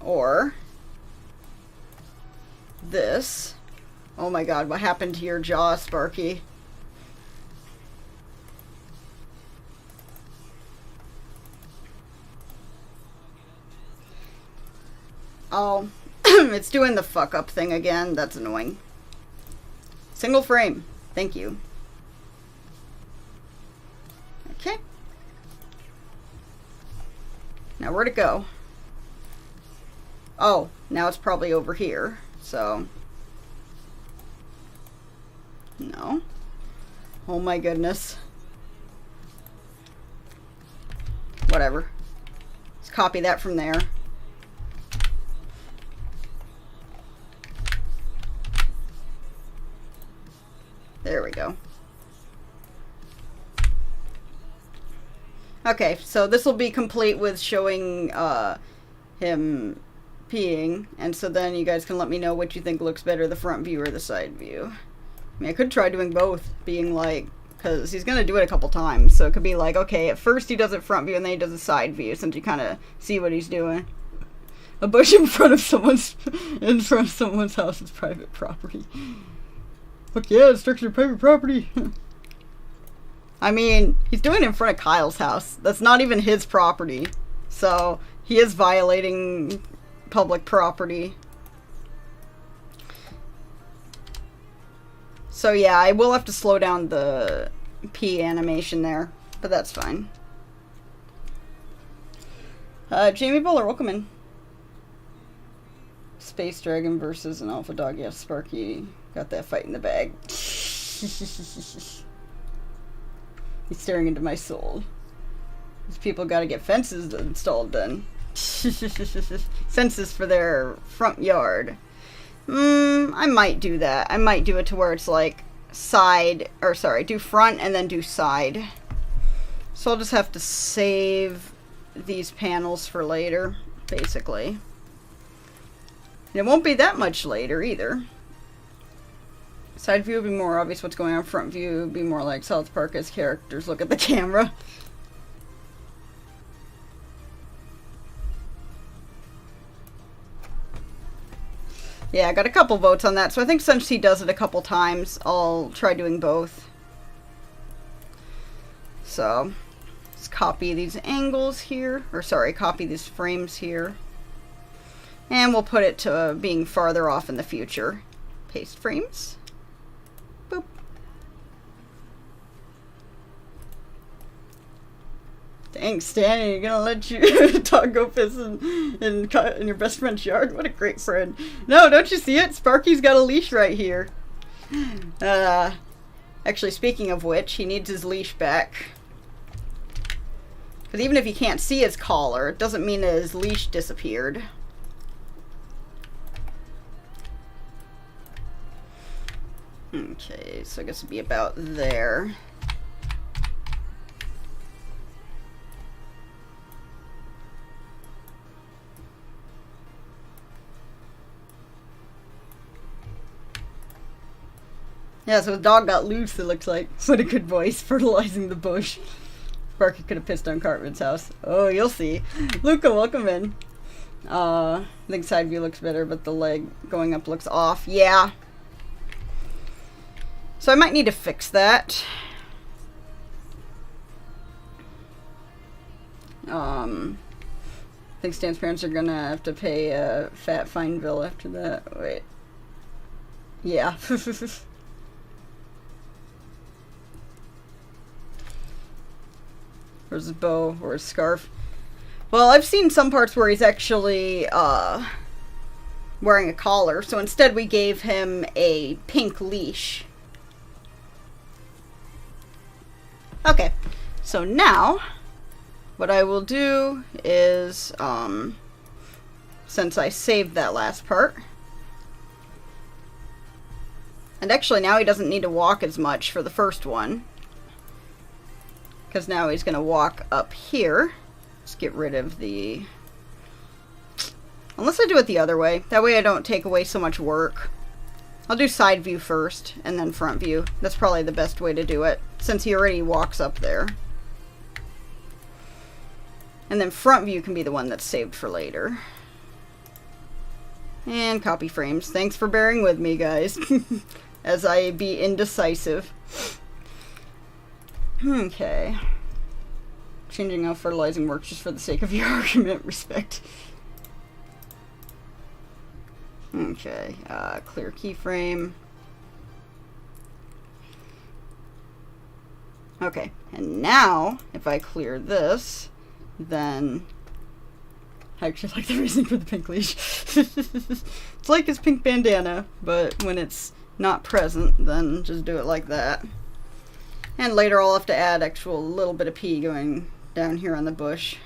Or this. Oh my god, what happened to your jaw, Sparky? Oh, it's doing the fuck up thing again. That's annoying. Single frame. Thank you. Okay. Now where'd it go? Oh, now it's probably over here. So. No. Oh my goodness. Whatever. Let's copy that from there. There we go. Okay, so this will be complete with showing him peeing, and so then you guys can let me know what you think looks better, the front view or the side view. I mean, I could try doing both, being like, because he's going to do it a couple times, so it could be like, okay, at first he does it front view and then he does a side view, since you kind of see what he's doing. A bush in front of someone's house is private property. Look, yeah, it's structured private property. I mean, he's doing it in front of Kyle's house. That's not even his property. So, he is violating public property. So yeah, I will have to slow down the P animation there, but that's fine. Jamie Bowler, welcome in. Space Dragon versus an Alpha Dog. Yes, Sparky got that fight in the bag. He's staring into my soul. These people gotta get fences installed then. Fences for their front yard. I might do that. I might do it to where it's like side, or sorry, do front and then do side. So I'll just have to save these panels for later, basically. And it won't be that much later either. Side view will be more obvious what's going on. Front view will be more like South Park as characters look at the camera. Yeah, I got a couple votes on that, so I think since he does it a couple times, I'll try doing both. So, let's copy these angles here, or sorry, copy these frames here. And we'll put it to being farther off in the future. Paste frames. Boop. Dang, Stan, you're gonna let your dog go piss in your best friend's yard? What a great friend. No, don't you see it? Sparky's got a leash right here. Actually, speaking of which, he needs his leash back. Because even if you can't see his collar, it doesn't mean that his leash disappeared. Okay, so I guess it'd be about there. Yeah, so his dog got loose, it looks like. What a good voice, fertilizing the bush. Sparky could have pissed on Cartman's house. Oh, you'll see. Luca, welcome in. I think side view looks better, but the leg going up looks off. Yeah. So I might need to fix that. I think Stan's parents are gonna have to pay a fat fine bill after that. Wait. Yeah. Where's his bow or his scarf? Well, I've seen some parts where he's actually wearing a collar, so instead we gave him a pink leash. Okay, so now what I will do is, since I saved that last part, and actually now he doesn't need to walk as much for the first one, because now he's going to walk up here. Let's get rid of the... Unless I do it the other way. That way I don't take away so much work. I'll do side view first, and then front view. That's probably the best way to do it, since he already walks up there. And then front view can be the one that's saved for later. And copy frames. Thanks for bearing with me, guys, as I be indecisive. Okay. Changing how fertilizing works just for the sake of your argument. Respect. Okay. Clear keyframe. Okay. And now, if I clear this, then... I actually like the reason for the pink leash. It's like his pink bandana, but when it's not present, then just do it like that. And later I'll have to add actual little bit of pee going down here on the bush.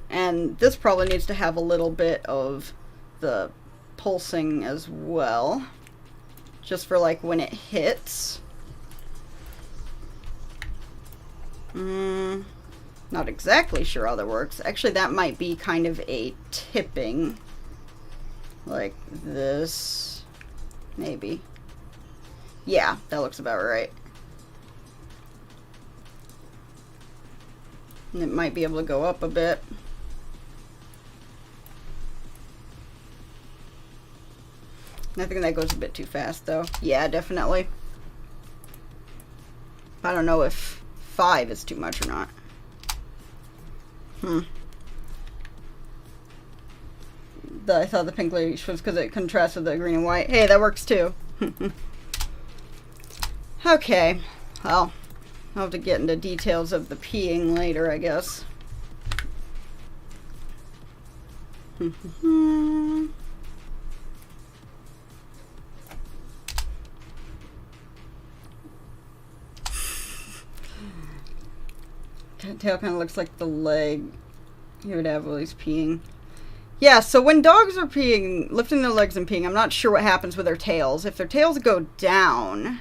And this probably needs to have a little bit of the pulsing as well. Just for like when it hits. Not exactly sure how that works. Actually, that might be kind of a tipping. Like this. Maybe. Yeah, that looks about right. And it might be able to go up a bit. I think that goes a bit too fast, though. Yeah, definitely. I don't know if 5 is too much or not. I thought the pink leash was because it contrasts with the green and white. Hey, that works too. Okay, well, I'll have to get into details of the peeing later, I guess. Tail kind of looks like the leg he would have while he's peeing. Yeah, so when dogs are peeing, lifting their legs and peeing, I'm not sure what happens with their tails. If their tails go down,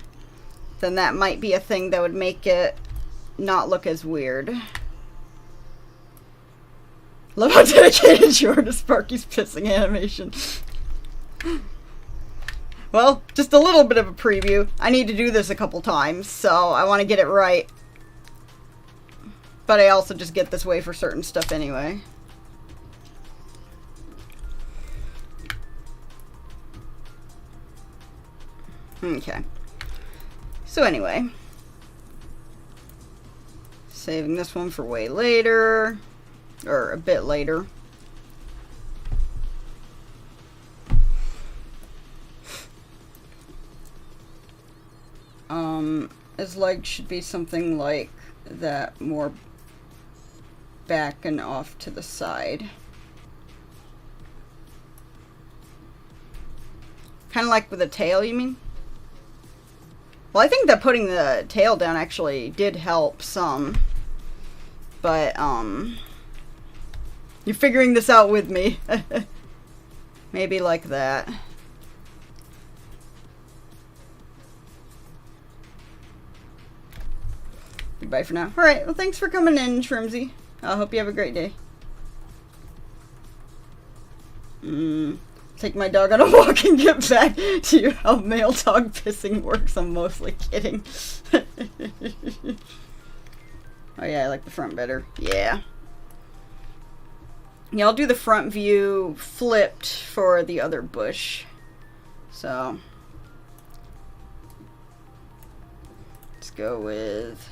then that might be a thing that would make it not look as weird. Love how dedicated you are to Sparky's pissing animation. Well, just a little bit of a preview. I need to do this a couple times, so I want to get it right. But I also just get this way for certain stuff anyway. Okay. So anyway. Saving this one for way later. Or a bit later. His legs should be something like that, more back and off to the side. Kind of like with a tail, you mean? Well, I think that putting the tail down actually did help some. But, you're figuring this out with me. Maybe like that. Goodbye for now. Alright, well thanks for coming in, Shrimsy. I hope you have a great day. Take my dog on a walk and get back to you how male dog pissing works. I'm mostly kidding. Oh yeah, I like the front better. Yeah. Yeah, I'll do the front view flipped for the other bush. So. Let's go with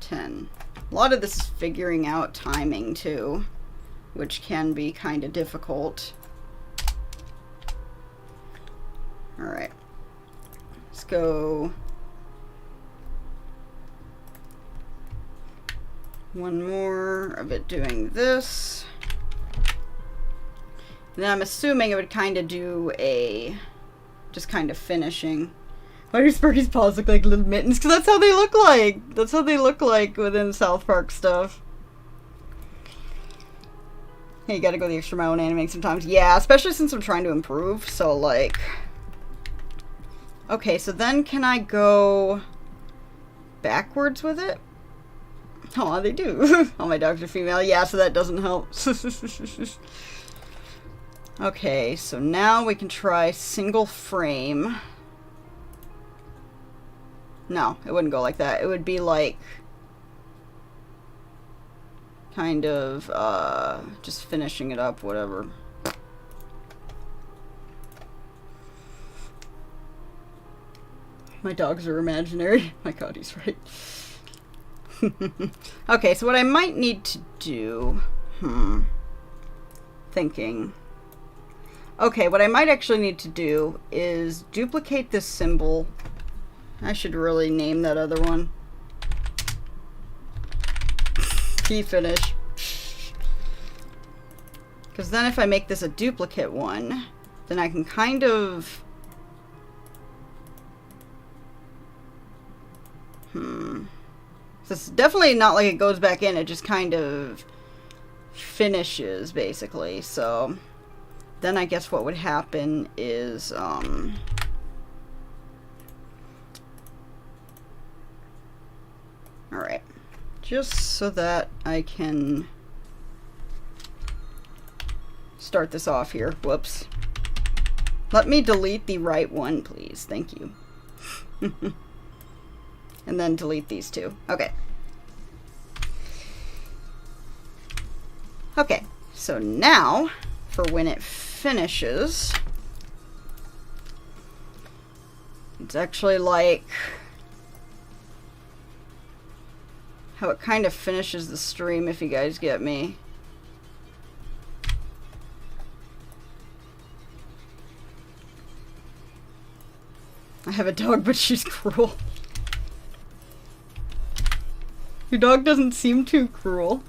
10. A lot of this is figuring out timing too, which can be kind of difficult. Alright. Let's go one more of it doing this. And then I'm assuming it would kind of do a just kind of finishing. Why do Sparky's paws look like little mittens? Because that's how they look like. That's how they look like within South Park stuff. Hey, you gotta go the extra mile in animating sometimes. Yeah, especially since I'm trying to improve. So, like... Okay, so then can I go backwards with it? Oh, they do. All my dogs are female. Yeah, so that doesn't help. Okay, so now we can try single frame. No, it wouldn't go like that. It would be like kind of just finishing it up, whatever. My dogs are imaginary. My god, he's right. Okay, so what I might need to do... Thinking. Okay, what I might actually need to do is duplicate this symbol. I should really name that other one. Key finish. Because then if I make this a duplicate one, then I can kind of... So it's definitely not like it goes back in, it just kind of finishes, basically. So then I guess what would happen is, alright. Just so that I can start this off here. Whoops. Let me delete the right one, please. Thank you. And then delete these two. Okay. Okay, so now, for when it finishes, it's actually like how it kind of finishes the stream, if you guys get me. I have a dog, but she's cruel. Your dog doesn't seem too cruel.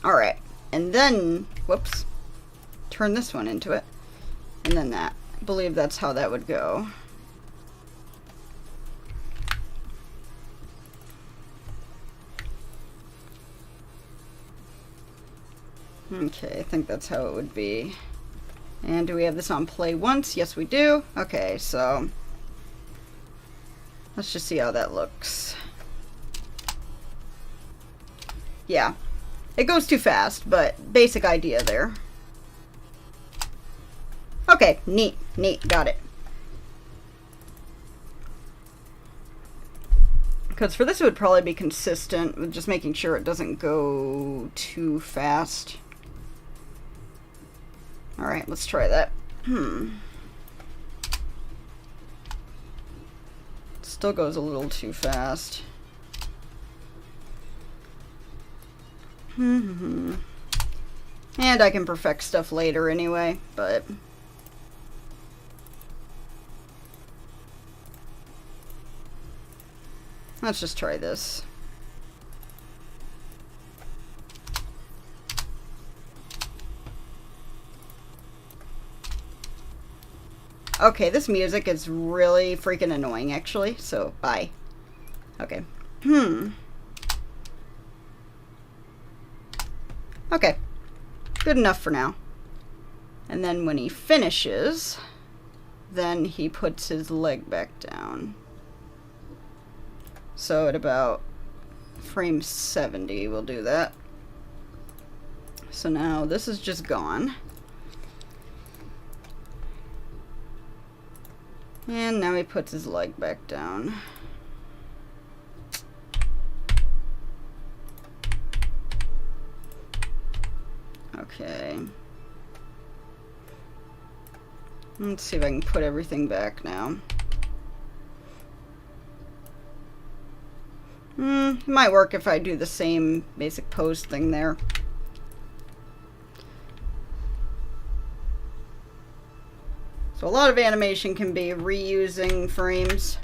Alright, and then, whoops, turn this one into it, and then that. I believe that's how that would go. Okay, I think that's how it would be. And do we have this on play once? Yes, we do. Okay, so let's just see how that looks. Yeah, it goes too fast, but basic idea there. Okay, neat, got it. Because for this, it would probably be consistent with just making sure it doesn't go too fast. Alright, let's try that. Still goes a little too fast. And I can perfect stuff later anyway, but... let's just try this. Okay, this music is really freaking annoying, actually, so bye. Okay. Okay. Good enough for now. And then when he finishes, then he puts his leg back down. So at about frame 70, we'll do that. So now this is just gone. And now he puts his leg back down. Okay. Let's see if I can put everything back now. It might work if I do the same basic pose thing there. So a lot of animation can be reusing frames,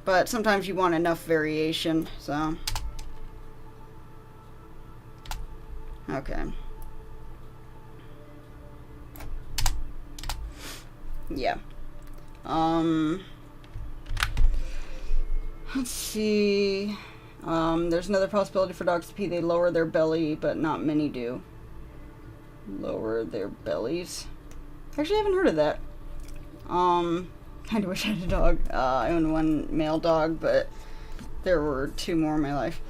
but sometimes you want enough variation, so. Okay. Yeah. Let's see. There's another possibility for dogs to pee. They lower their belly, but not many do. Lower their bellies. Actually, I haven't heard of that. I do wish I had a dog. I own one male dog, but there were two more in my life.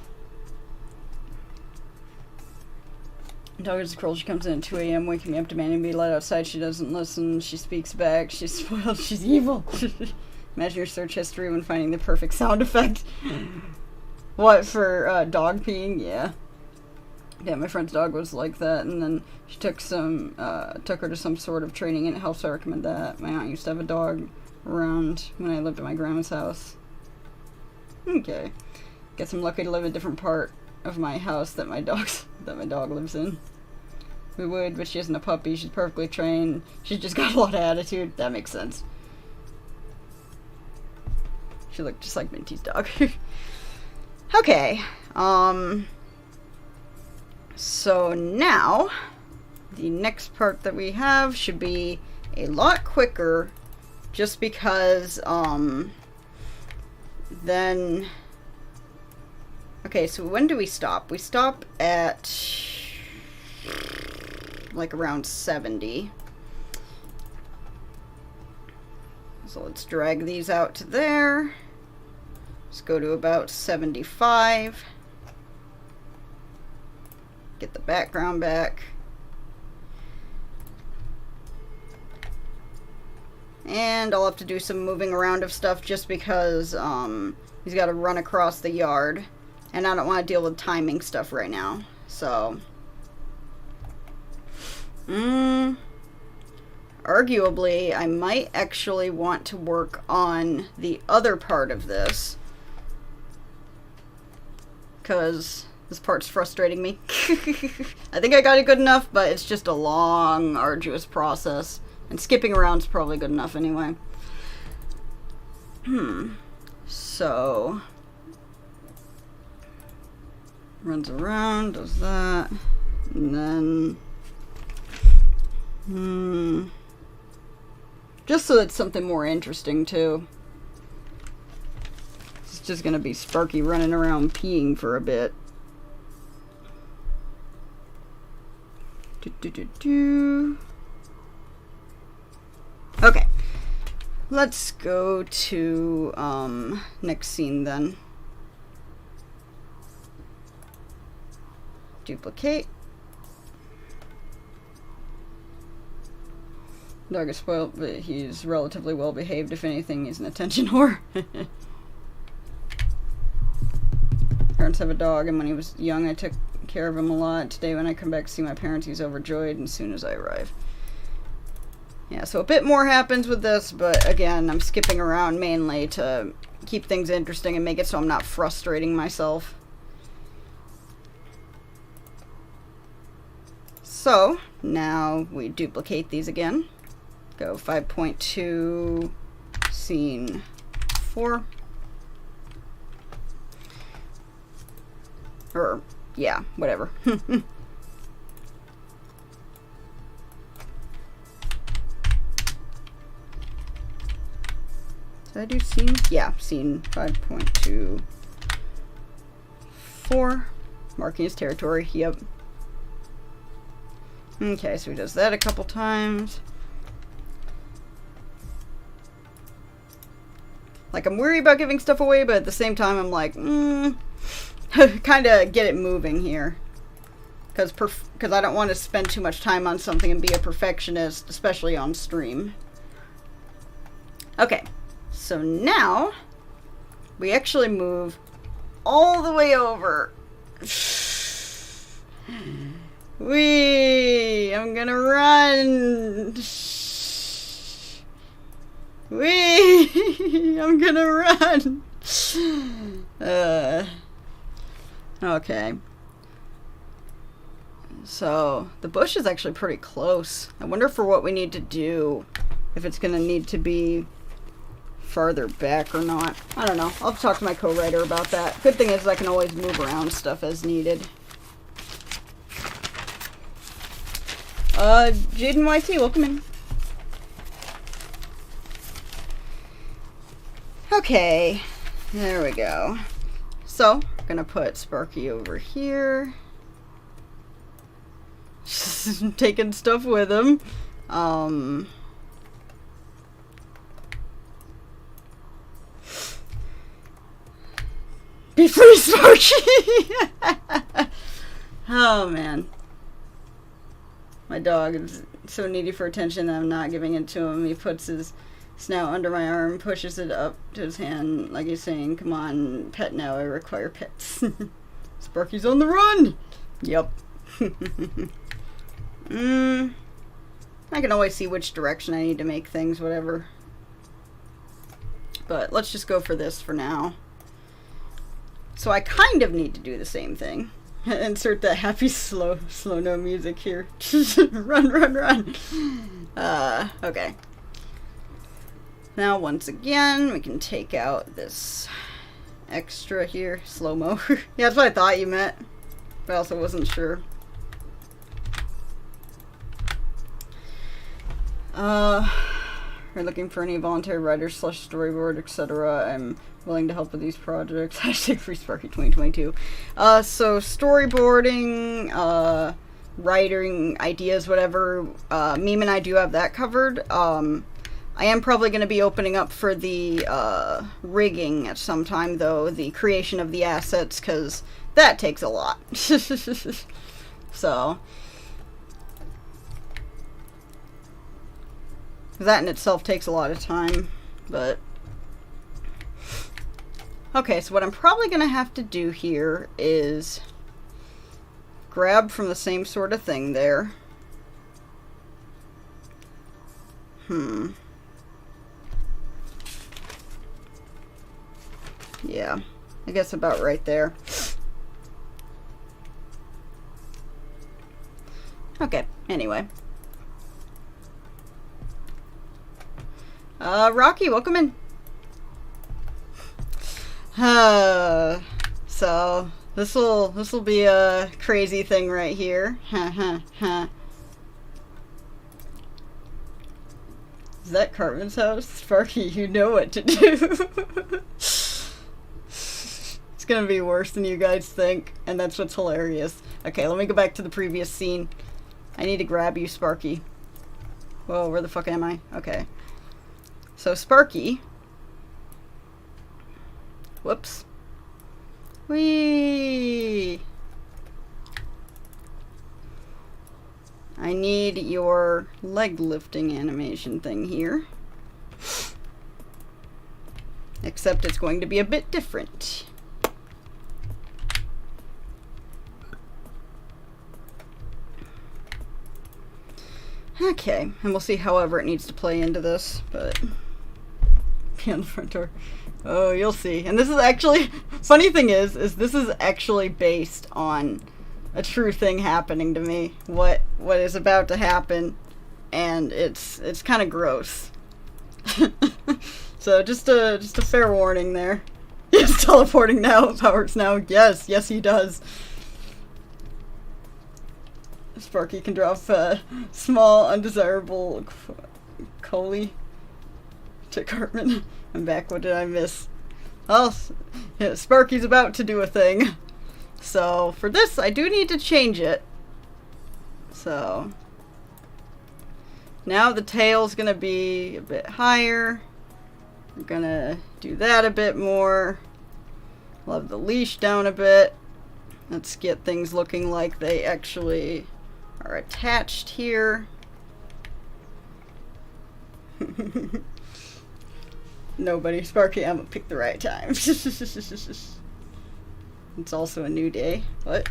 Dog is cruel. She comes in at 2 a.m. waking me up demanding to be let outside. She doesn't listen. She speaks back. She's spoiled. She's evil. Imagine your search history when finding the perfect sound effect. What, for dog peeing? Yeah. Yeah, my friend's dog was like that, and then she took her to some sort of training, and it helps. I recommend that. My aunt used to have a dog around when I lived at my grandma's house. Okay. Guess I'm lucky to live in a different part of my house that my dog lives in. We would, but she isn't a puppy. She's perfectly trained. She's just got a lot of attitude. That makes sense. She looked just like Minty's dog. Okay. So now, the next part that we have should be a lot quicker, just because, then... Okay, so when do we stop? We stop at, like, around 70. So let's drag these out to there. Let's go to about 75. Get the background back. And I'll have to do some moving around of stuff just because he's got to run across the yard. And I don't want to deal with timing stuff right now. So, arguably, I might actually want to work on the other part of this. Because this part's frustrating me. I think I got it good enough, but it's just a long, arduous process And skipping around's probably good enough anyway. So runs around, does that, and then just so it's something more interesting too. It's just gonna be Sparky running around peeing for a bit. Okay, let's go to next scene then. Duplicate. Dog is spoiled, but he's relatively well behaved. If anything, he's an attention whore. Parents have a dog, and when he was young, I took care of him a lot. Today, when I come back to see my parents, he's overjoyed, and as soon as I arrive. Yeah, so a bit more happens with this, but again, I'm skipping around mainly to keep things interesting and make it so I'm not frustrating myself. So, now we duplicate these again. Go 5.2, scene 4. Or, yeah, whatever. Did I do scene? Yeah, scene 5.24. Marking his territory, yep. Okay, so he does that a couple times. Like, I'm worried about giving stuff away, but at the same time, I'm like, kind of get it moving here. Because I don't want to spend too much time on something and be a perfectionist, especially on stream. Okay, so now we actually move all the way over. I'm gonna run. I'm gonna run. Okay. So, the bush is actually pretty close. I wonder for what we need to do, if it's gonna need to be farther back or not. I don't know. I'll talk to my co-writer about that. Good thing is I can always move around stuff as needed. Jaden YT, welcome in. Okay, there we go. So, I'm gonna put Sparky over here. Just taking stuff with him. Be free, Sparky! Oh, man. My dog is so needy for attention that I'm not giving it to him. He puts his snout under my arm, pushes it up to his hand like he's saying, come on, pet now, I require pets. Sparky's on the run! Yep. I can always see which direction I need to make things, whatever. But let's just go for this for now. So I kind of need to do the same thing. Insert that happy slow no music here. Run, run, run. Okay. Now once again, we can take out this extra here, slow-mo. Yeah, that's what I thought you meant, but I also wasn't sure. We're looking for any volunteer writers / storyboard, etc. I'm willing to help with these projects. Hashtag Free Sparky 2022. So storyboarding, writing, ideas, whatever. Meme and I do have that covered. I am probably going to be opening up for the rigging at some time, though, the creation of the assets, because that takes a lot. So that in itself takes a lot of time, but okay, so what I'm probably going to have to do here is grab from the same sort of thing there. Yeah, I guess about right there. Okay, anyway. Rocky, welcome in. So this'll be a crazy thing right here. Is that Cartman's house? Sparky, you know what to do. It's gonna be worse than you guys think, and that's what's hilarious. Okay, let me go back to the previous scene. I need to grab you, Sparky. Whoa, where the fuck am I? Okay. So Sparky. Whoops. Whee! I need your leg lifting animation thing here. Except it's going to be a bit different. Okay, and we'll see however it needs to play into this, but be on the front door. Oh, you'll see. And this is actually, funny thing is this is actually based on a true thing happening to me. What is about to happen, and it's kind of gross. So just a fair warning there. He's teleporting now. Powers now. Yes, he does. Sparky can drop small undesirable Coley to Cartman. I'm back. What did I miss? Oh, yeah, Sparky's about to do a thing. So for this, I do need to change it. So now the tail's gonna be a bit higher. We're gonna do that a bit more. Love the leash down a bit. Let's get things looking like they actually are attached here. Nobody. Sparky, I'm gonna pick the right time. It's also a new day. What?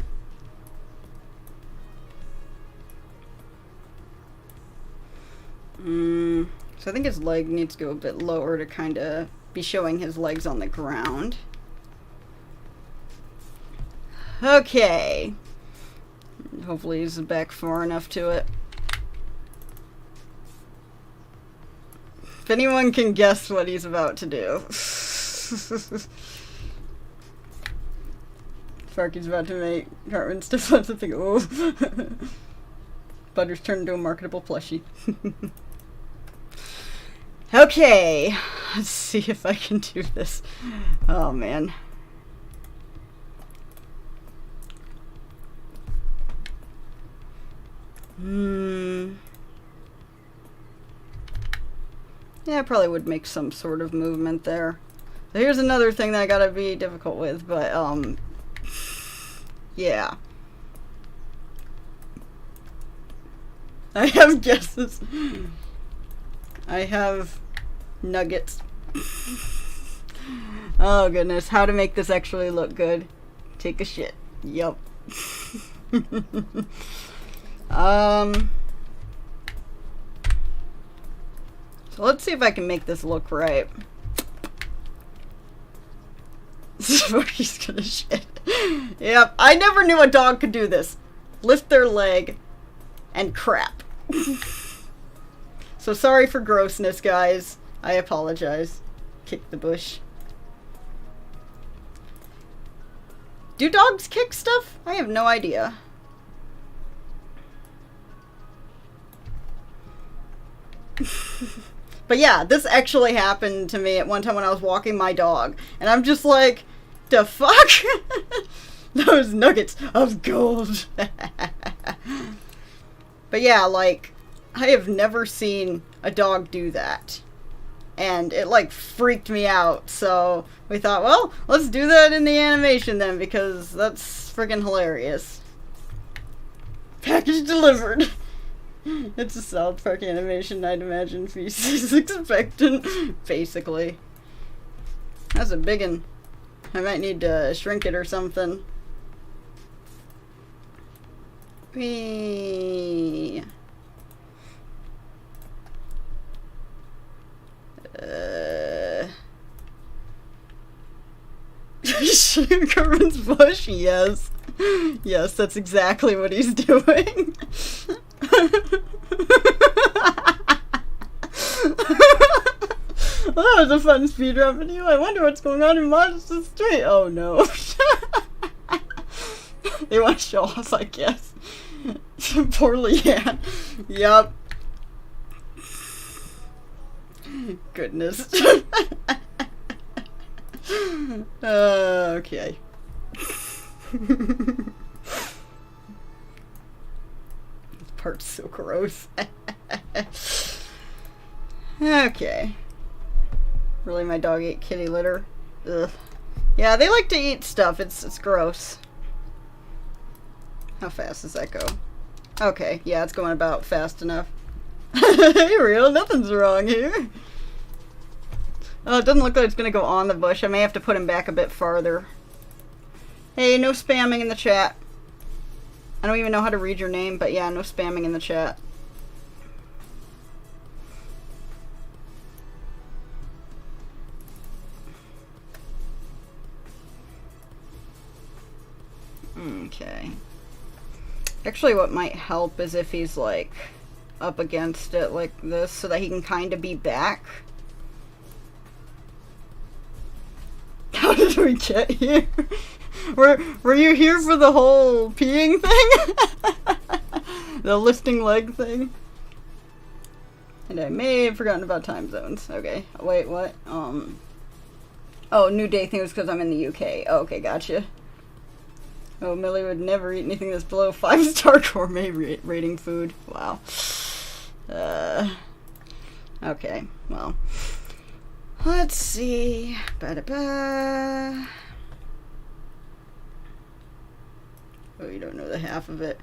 So I think his leg needs to go a bit lower to kind of be showing his legs on the ground. Okay. Hopefully he's back far enough to it. If anyone can guess what he's about to do. Sparky's about to make Cartman stiff on something. Oh. Butter's turned into a marketable plushie. Okay. Let's see if I can do this. Oh, man. Yeah, I probably would make some sort of movement there. So here's another thing that I gotta be difficult with, but, yeah. I have guesses. I have nuggets. Oh goodness, how to make this actually look good. Take a shit. Yup. So let's see if I can make this look right. He's gonna shit. Yep, I never knew a dog could do this. Lift their leg and crap. So sorry for grossness, guys. I apologize. Kick the bush. Do dogs kick stuff? I have no idea. But yeah, this actually happened to me at one time when I was walking my dog. And I'm just like, the fuck? Those nuggets of gold. But yeah, like, I have never seen a dog do that. And it, like, freaked me out. So we thought, well, let's do that in the animation then, because that's friggin' hilarious. Package delivered. It's a South Park animation, I'd imagine. Feces expectant. Basically. That's a big one. I might need to shrink it or something. Whee. Cartman's bush? Yes. Yes, that's exactly what he's doing. Well, that was a fun speedrun video. I wonder what's going on in Monster Street. Oh no. They want to show us, I guess. Poor Leanne. Yup. Goodness. Okay. This part's so gross. Okay. Really, my dog ate kitty litter? Ugh. Yeah, they like to eat stuff. It's gross. How fast does that go? Okay, yeah, it's going about fast enough. Hey, real, nothing's wrong here. Oh, it doesn't look like it's gonna go on the bush. I may have to put him back a bit farther. Hey, no spamming in the chat. I don't even know how to read your name, but yeah, no spamming in the chat. Okay. Actually, what might help is if he's, like, up against it like this so that he can kind of be back. How did we get here? Were you here for the whole peeing thing? The lifting leg thing? And I may have forgotten about time zones. Okay. Wait, what? Oh, new day thing was because I'm in the UK. Oh, okay, gotcha. Oh, Millie would never eat anything that's below 5-star gourmet rating food. Wow. Okay, well. Let's see. Ba-da-ba. Oh, you don't know the half of it.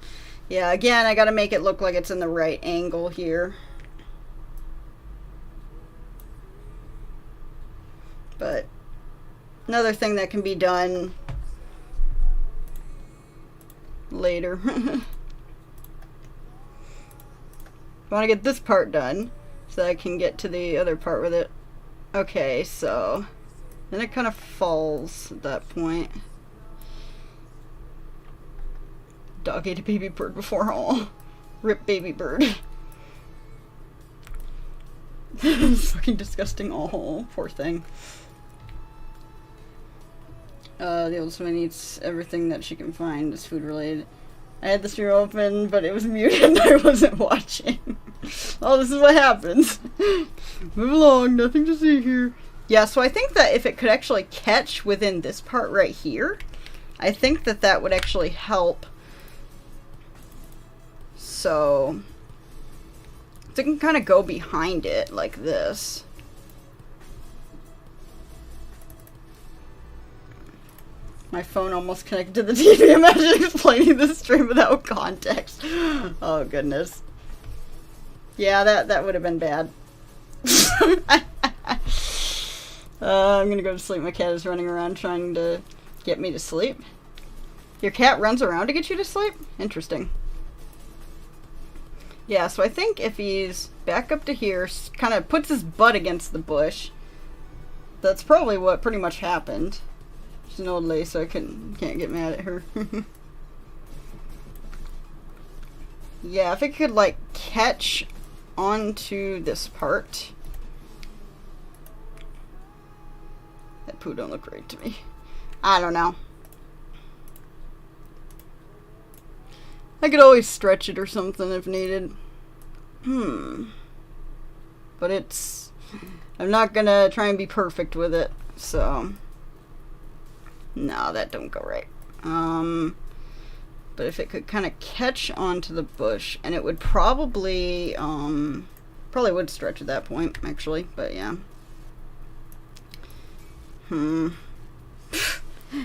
Yeah, again, I gotta make it look like it's in the right angle here. But another thing that can be done later. I want to get this part done so I can get to the other part with it. Okay, so then it kind of falls at that point. Dog ate a baby bird before. Oh, rip baby bird. It's fucking disgusting. Oh, poor thing. The oldest one eats everything that she can find is food related. I had the stream open, but it was muted and I wasn't watching. Oh, this is what happens. Move along, nothing to see here. Yeah, so I think that if it could actually catch within this part right here, I think that that would actually help. So it can kind of go behind it like this. My phone almost connected to the TV. Imagine explaining this stream without context. Oh, goodness. Yeah, that would have been bad. I'm gonna go to sleep. My cat is running around trying to get me to sleep. Your cat runs around to get you to sleep? Interesting. Yeah, so I think if he's back up to here, kind of puts his butt against the bush, that's probably what pretty much happened. She's an old lady, so I can't get mad at her. Yeah, if it could, like, catch onto this part. That poo don't look right to me. I don't know. I could always stretch it or something if needed. But it's... I'm not gonna try and be perfect with it, so... No, that don't go right. But if it could kind of catch onto the bush, and it would probably would stretch at that point, actually, but yeah.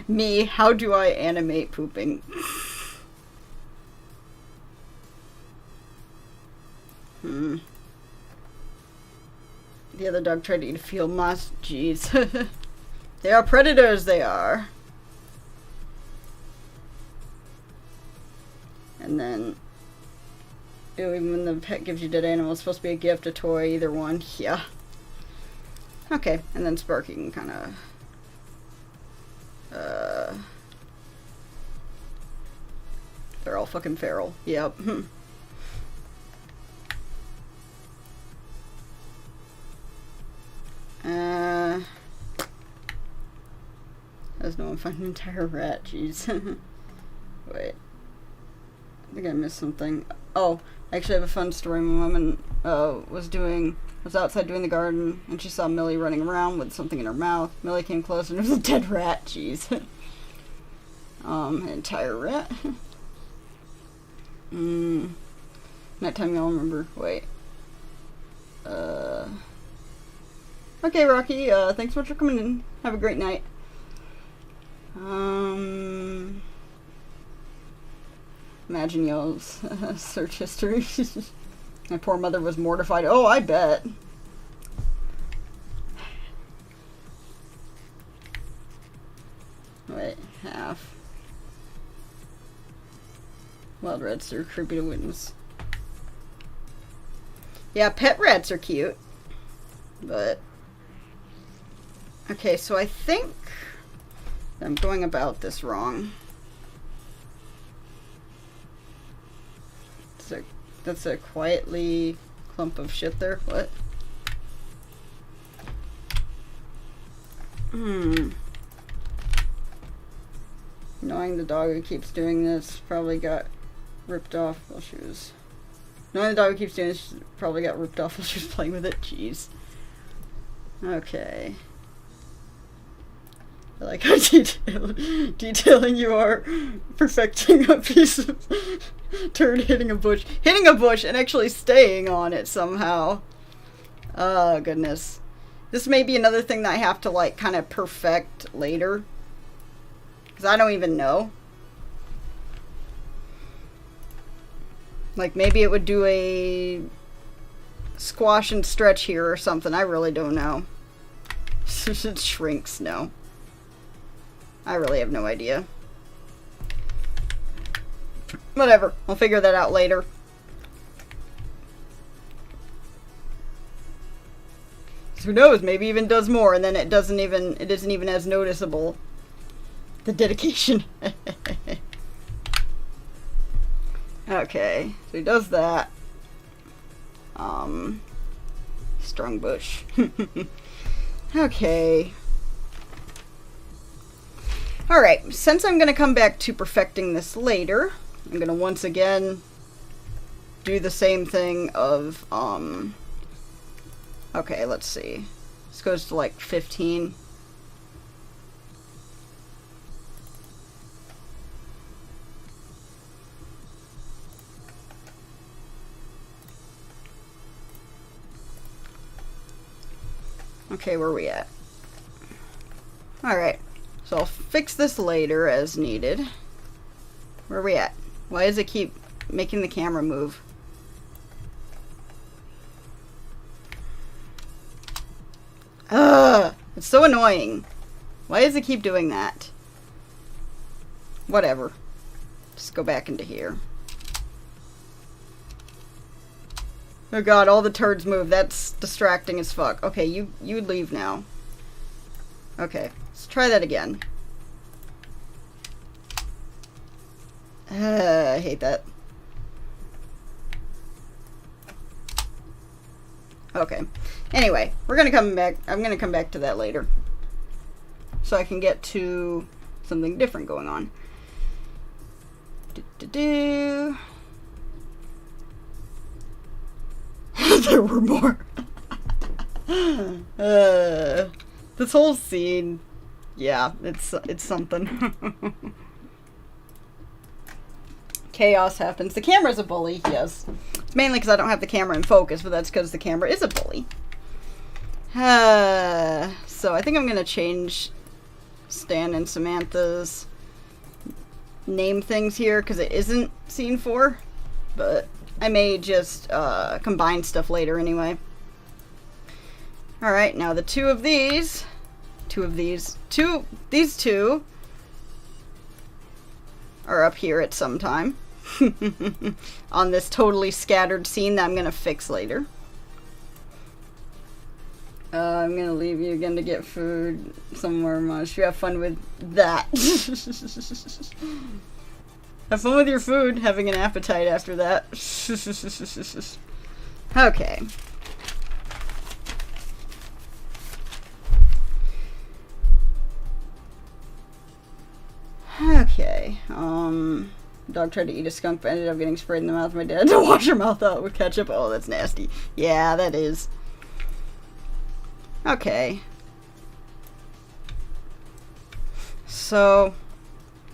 Me, how do I animate pooping? The other dog tried to eat a field mouse. Jeez. They are predators, they are. And then, ew, even when the pet gives you dead animal, it's supposed to be a gift, a toy, either one. Yeah. Okay, and then Sparky can kind of... They're all fucking feral. Yep. Does no one find an entire rat? Jeez. Wait. I think I missed something. Oh, I actually have a fun story. My mom was outside doing the garden, and she saw Millie running around with something in her mouth. Millie came close, and it was a dead rat. Jeez. An entire rat. Nighttime, y'all remember. Wait. Okay, Rocky. Thanks so much for coming in. Have a great night. Imagine y'all's search history. My poor mother was mortified. Oh, I bet. Wait, half. Wild rats are creepy to witness. Yeah, pet rats are cute. But... okay, so I think I'm going about this wrong. That's a quietly clump of shit there. What? Knowing the dog who keeps doing this probably got ripped off while she was... knowing the dog who keeps doing this probably got ripped off while she was playing with it. Jeez. Okay. I like how detailing you are, perfecting a piece of turd, hitting a bush, and actually staying on it somehow. Oh, goodness. This may be another thing that I have to, like, kind of perfect later. Because I don't even know. Like, maybe it would do a squash and stretch here or something. I really don't know. It shrinks, no. I really have no idea. Whatever. I'll figure that out later. Who knows? Maybe even does more, and then it isn't even as noticeable. The dedication. Okay, so he does that. Strong bush. Okay. Alright, since I'm going to come back to perfecting this later, I'm going to once again do the same thing of, okay, let's see. This goes to like 15. Okay, where are we at? Alright. So I'll fix this later as needed. Where are we at? Why does it keep making the camera move? Ugh! It's so annoying. Why does it keep doing that? Whatever. Just go back into here. Oh god, all the turds move. That's distracting as fuck. Okay, you leave now. Okay. Let's try that again. I hate that. Okay. Anyway, we're gonna come back. I'm gonna come back to that later. So I can get to something different going on. There were more. This whole scene. Yeah, it's something. Chaos happens. The camera's a bully, yes. It's mainly because I don't have the camera in focus, but that's because the camera is a bully. So I think I'm going to change Stan and Samantha's name things here, because it isn't scene 4. But I may just combine stuff later anyway. Alright, now the these two are up here at some time on this totally scattered scene that I'm gonna fix later. I'm gonna leave you again to get food somewhere, Mosh. You have fun with that. Have fun with your food, having an appetite after that. Okay. Okay, dog tried to eat a skunk but ended up getting sprayed in the mouth. My dad had to wash her mouth out with ketchup. Oh, that's nasty. Yeah, that is. Okay. So,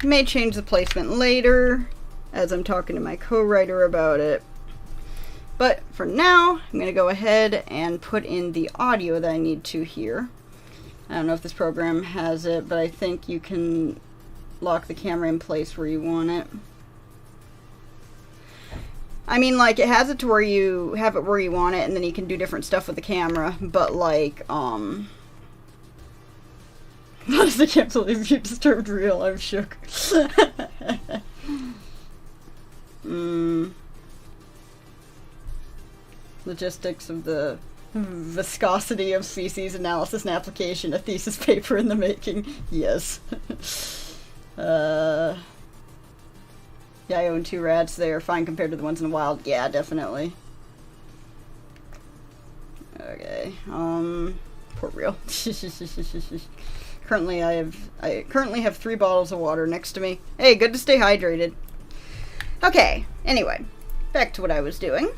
I may change the placement later as I'm talking to my co-writer about it. But for now, I'm going to go ahead and put in the audio that I need to here. I don't know if this program has it, but I think you can lock the camera in place where you want it. I mean, like, it has it to where you have it where you want it, and then you can do different stuff with the camera, but, like, I can't believe you disturbed real, I'm shook. Logistics of the viscosity of species analysis and application, a thesis paper in the making. Yes. Yeah, I own 2 rats. They are fine compared to the ones in the wild. Yeah, definitely. Okay. Poor real. Currently, I currently have 3 bottles of water next to me. Hey, good to stay hydrated. Okay. Anyway, back to what I was doing.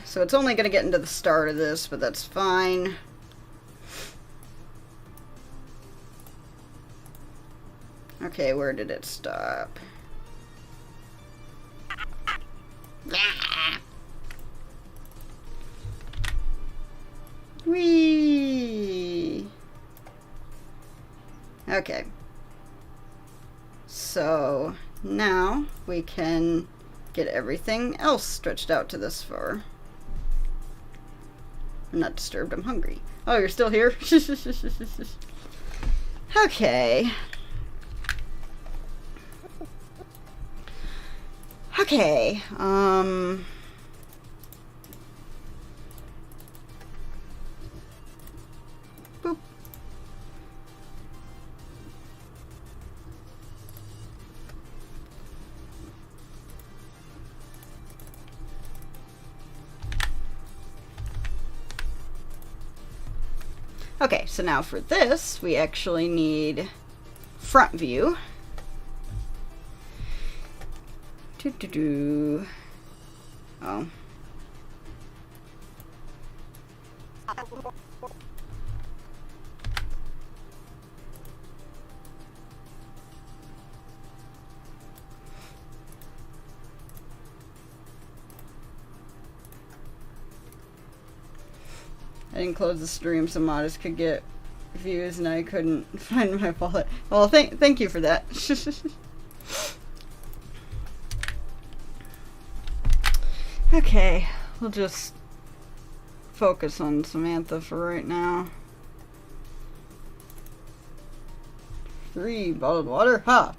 So it's only going to get into the start of this, but that's fine. Okay, where did it stop? Whee! Okay. So now we can get everything else stretched out to this far. I'm not disturbed, I'm hungry. Oh, you're still here? Okay. Okay, boop. Okay, so now for this, we actually need front view. Oh. I didn't close the stream so Modest could get views and I couldn't find my wallet. Well, thank you for that. Okay, we'll just focus on Samantha for right now. 3 bottled water. Ha!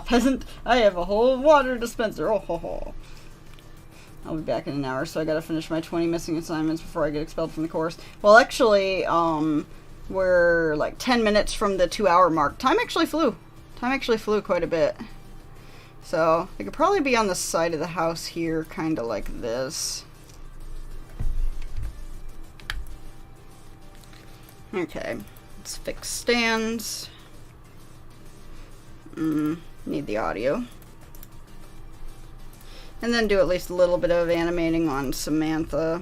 Peasant! I have a whole water dispenser. Oh ho ho. I'll be back in an hour, so I gotta finish my 20 missing assignments before I get expelled from the course. Well, actually, we're like 10 minutes from the 2-hour mark. Time actually flew. Time actually flew quite a bit. So, it could probably be on the side of the house here, kind of like this. Okay, let's fix stands. Need the audio. And then do at least a little bit of animating on Samantha.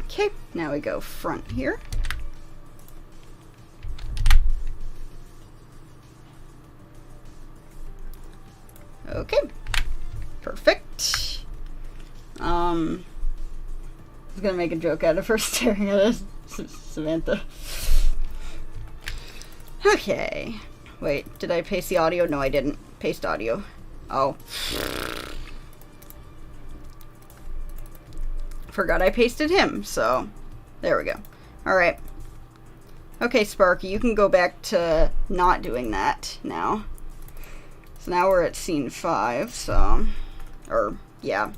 Okay, now we go front here. Okay, perfect. I was gonna make a joke out of her staring at us, Samantha. Okay, wait, did I paste the audio? No, I didn't. Paste audio. Oh. Forgot I pasted him, so there we go. Alright. Okay, Sparky, you can go back to not doing that now. So now we're at scene 5, so, or, yeah.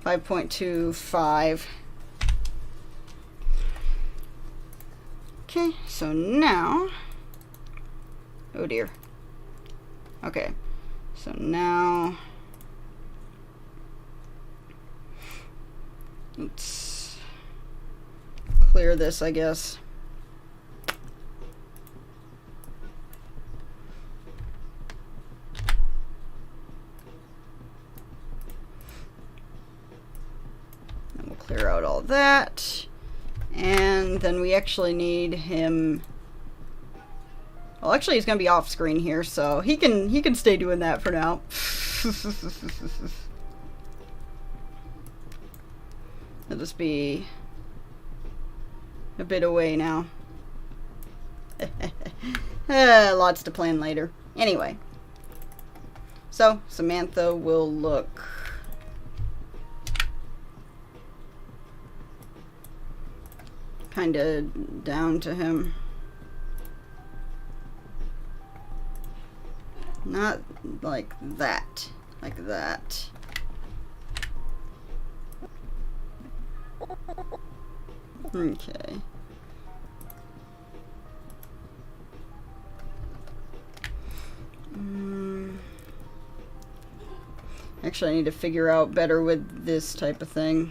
5.25. Okay, so now... Oh dear. Okay, so now... Let's clear this, I guess. And we'll clear out all that. And then we actually need him... Well, actually, he's going to be off screen here, so he can stay doing that for now. He'll just be a bit away now. Lots to plan later. Anyway. So, Samantha will look... kind of down to him. Not like that. Like that. Okay. Actually, I need to figure out better with this type of thing.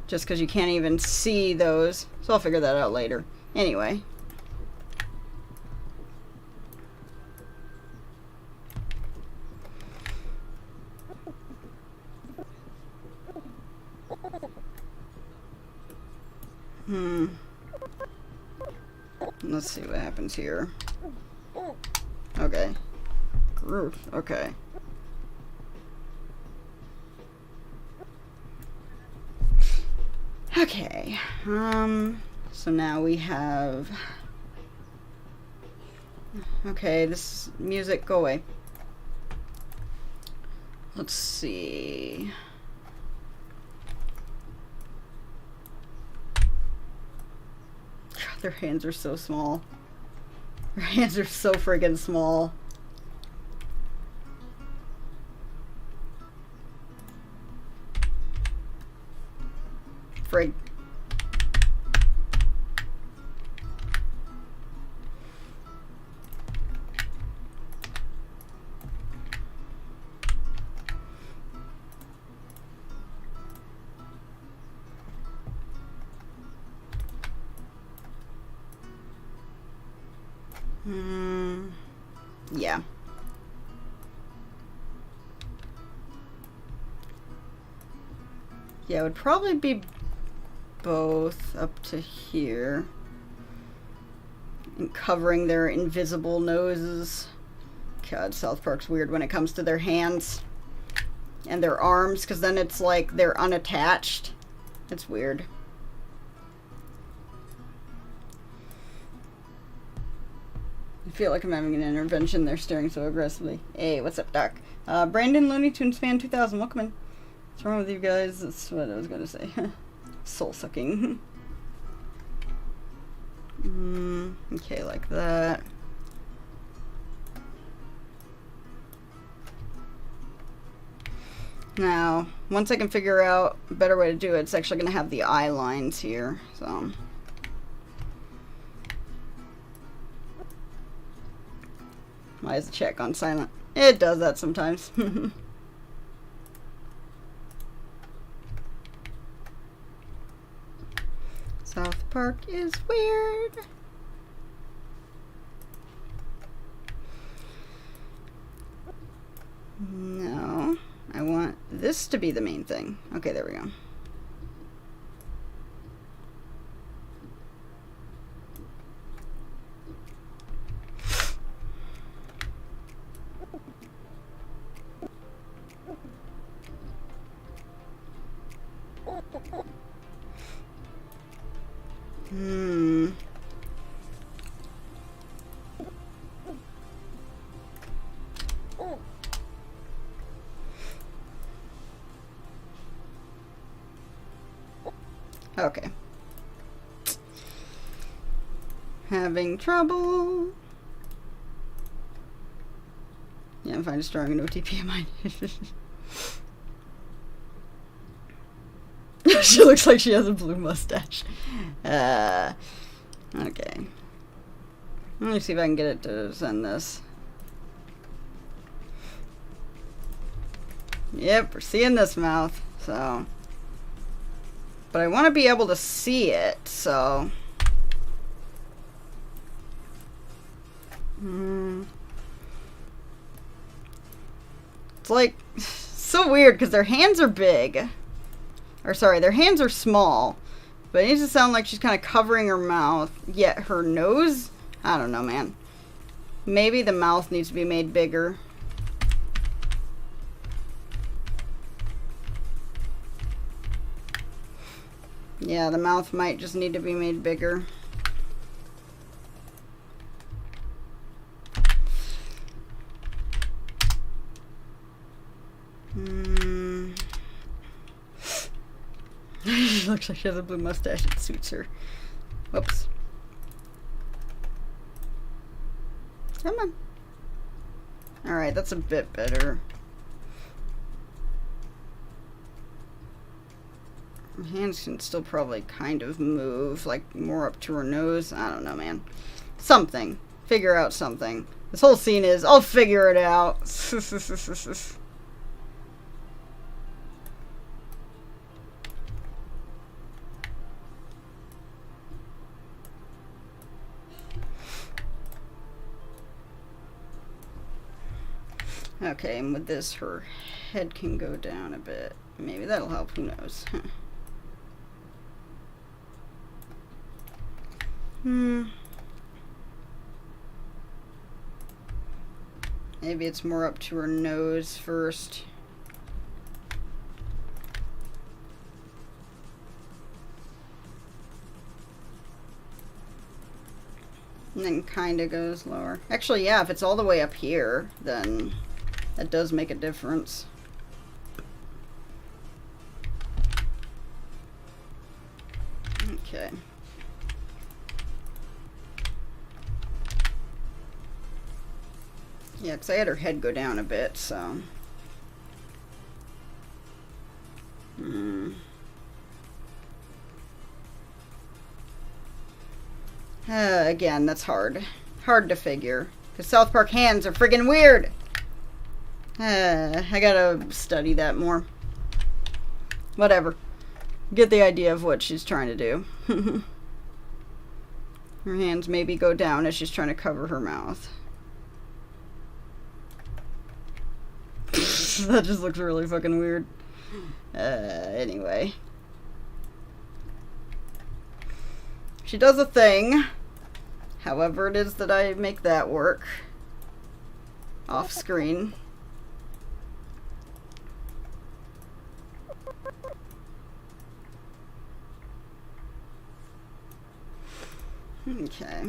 Just because you can't even see those. So I'll figure that out later. Anyway. Let's see what happens here. Okay. Groove. Okay. Okay. So now we have... Okay, this music, go away. Let's see... God, their hands are so small. Their hands are so friggin' small. Frig. Yeah. Yeah, it would probably be both up to here. And covering their invisible noses. God, South Park's weird when it comes to their hands. And their arms, because then it's like they're unattached. It's weird. I feel like I'm having an intervention. They're staring so aggressively. Hey, what's up, Doc? Brandon, Looney Tunes fan 2000. Welcome in. What's wrong with you guys? That's what I was going to say. Soul sucking. Okay, like that. Now, once I can figure out a better way to do it, it's actually going to have the eye lines here. So... Why is the chat gone silent? It does that sometimes. South Park is weird. No, I want this to be the main thing. Okay, there we go. Okay. Having trouble. Yeah, I'm fine destroying an OTP of mine. She looks like she has a blue mustache. Okay. Let me see if I can get it to send this. Yep, we're seeing this mouth, so. But I want to be able to see it, so. It's like so weird because their hands are big. Or sorry, their hands are small. But it needs to sound like she's kind of covering her mouth. Yet her nose, I don't know, man. Maybe the mouth needs to be made bigger. Yeah, the mouth might just need to be made bigger. She looks like she has a blue mustache. It suits her. Whoops. Come on. Alright, that's a bit better. Her hands can still probably kind of move, like more up to her nose. I don't know, man. Something. Figure out something. This whole scene is, I'll figure it out. Okay, and with this, her head can go down a bit. Maybe that'll help, who knows. Maybe it's more up to her nose first. And then kind of goes lower. Actually, yeah, if it's all the way up here, then that does make a difference. Okay. Yeah, because I had her head go down a bit, so. Again, that's hard. Hard to figure. Because South Park hands are friggin' weird. I gotta study that more. Whatever. Get the idea of what she's trying to do. Her hands maybe go down as she's trying to cover her mouth. That just looks really fucking weird. Anyway. She does a thing. However it is that I make that work. Off screen. Okay.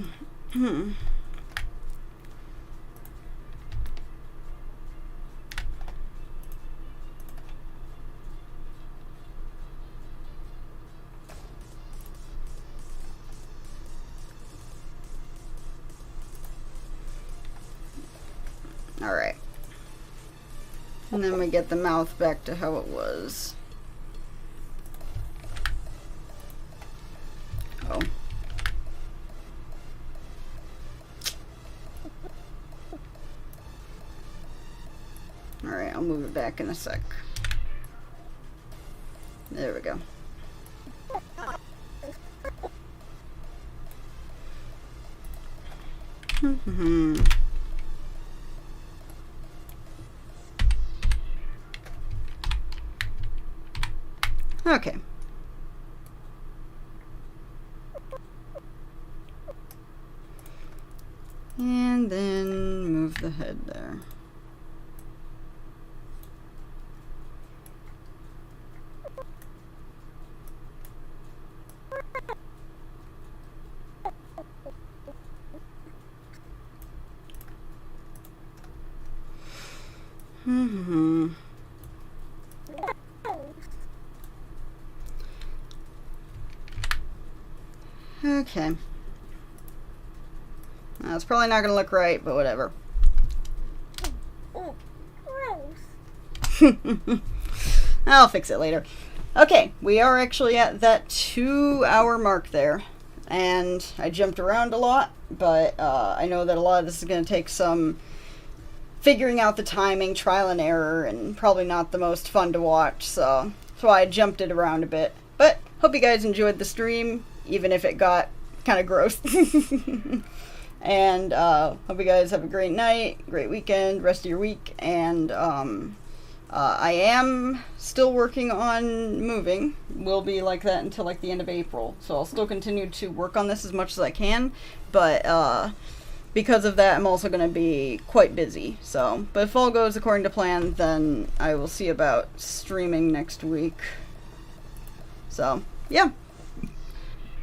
Alright. And then we get the mouth back to how it was. Oh. Alright, I'll move it back in a sec. There we go. Okay. And then move the head there. Okay. That's probably not going to look right, but whatever. Oh, gross. I'll fix it later. Okay, we are actually at that 2-hour mark there, and I jumped around a lot, but I know that a lot of this is going to take some figuring out the timing, trial and error, and probably not the most fun to watch, so that's why I jumped it around a bit. But hope you guys enjoyed the stream, even if it got kind of gross. And hope you guys have a great night, great weekend, rest of your week, and I am still working on moving. Will be like that until like the end of April. So I'll still continue to work on this as much as I can. But because of that, I'm also going to be quite busy. So, but if all goes according to plan, then I will see about streaming next week. So, yeah.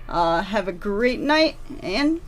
Have a great night and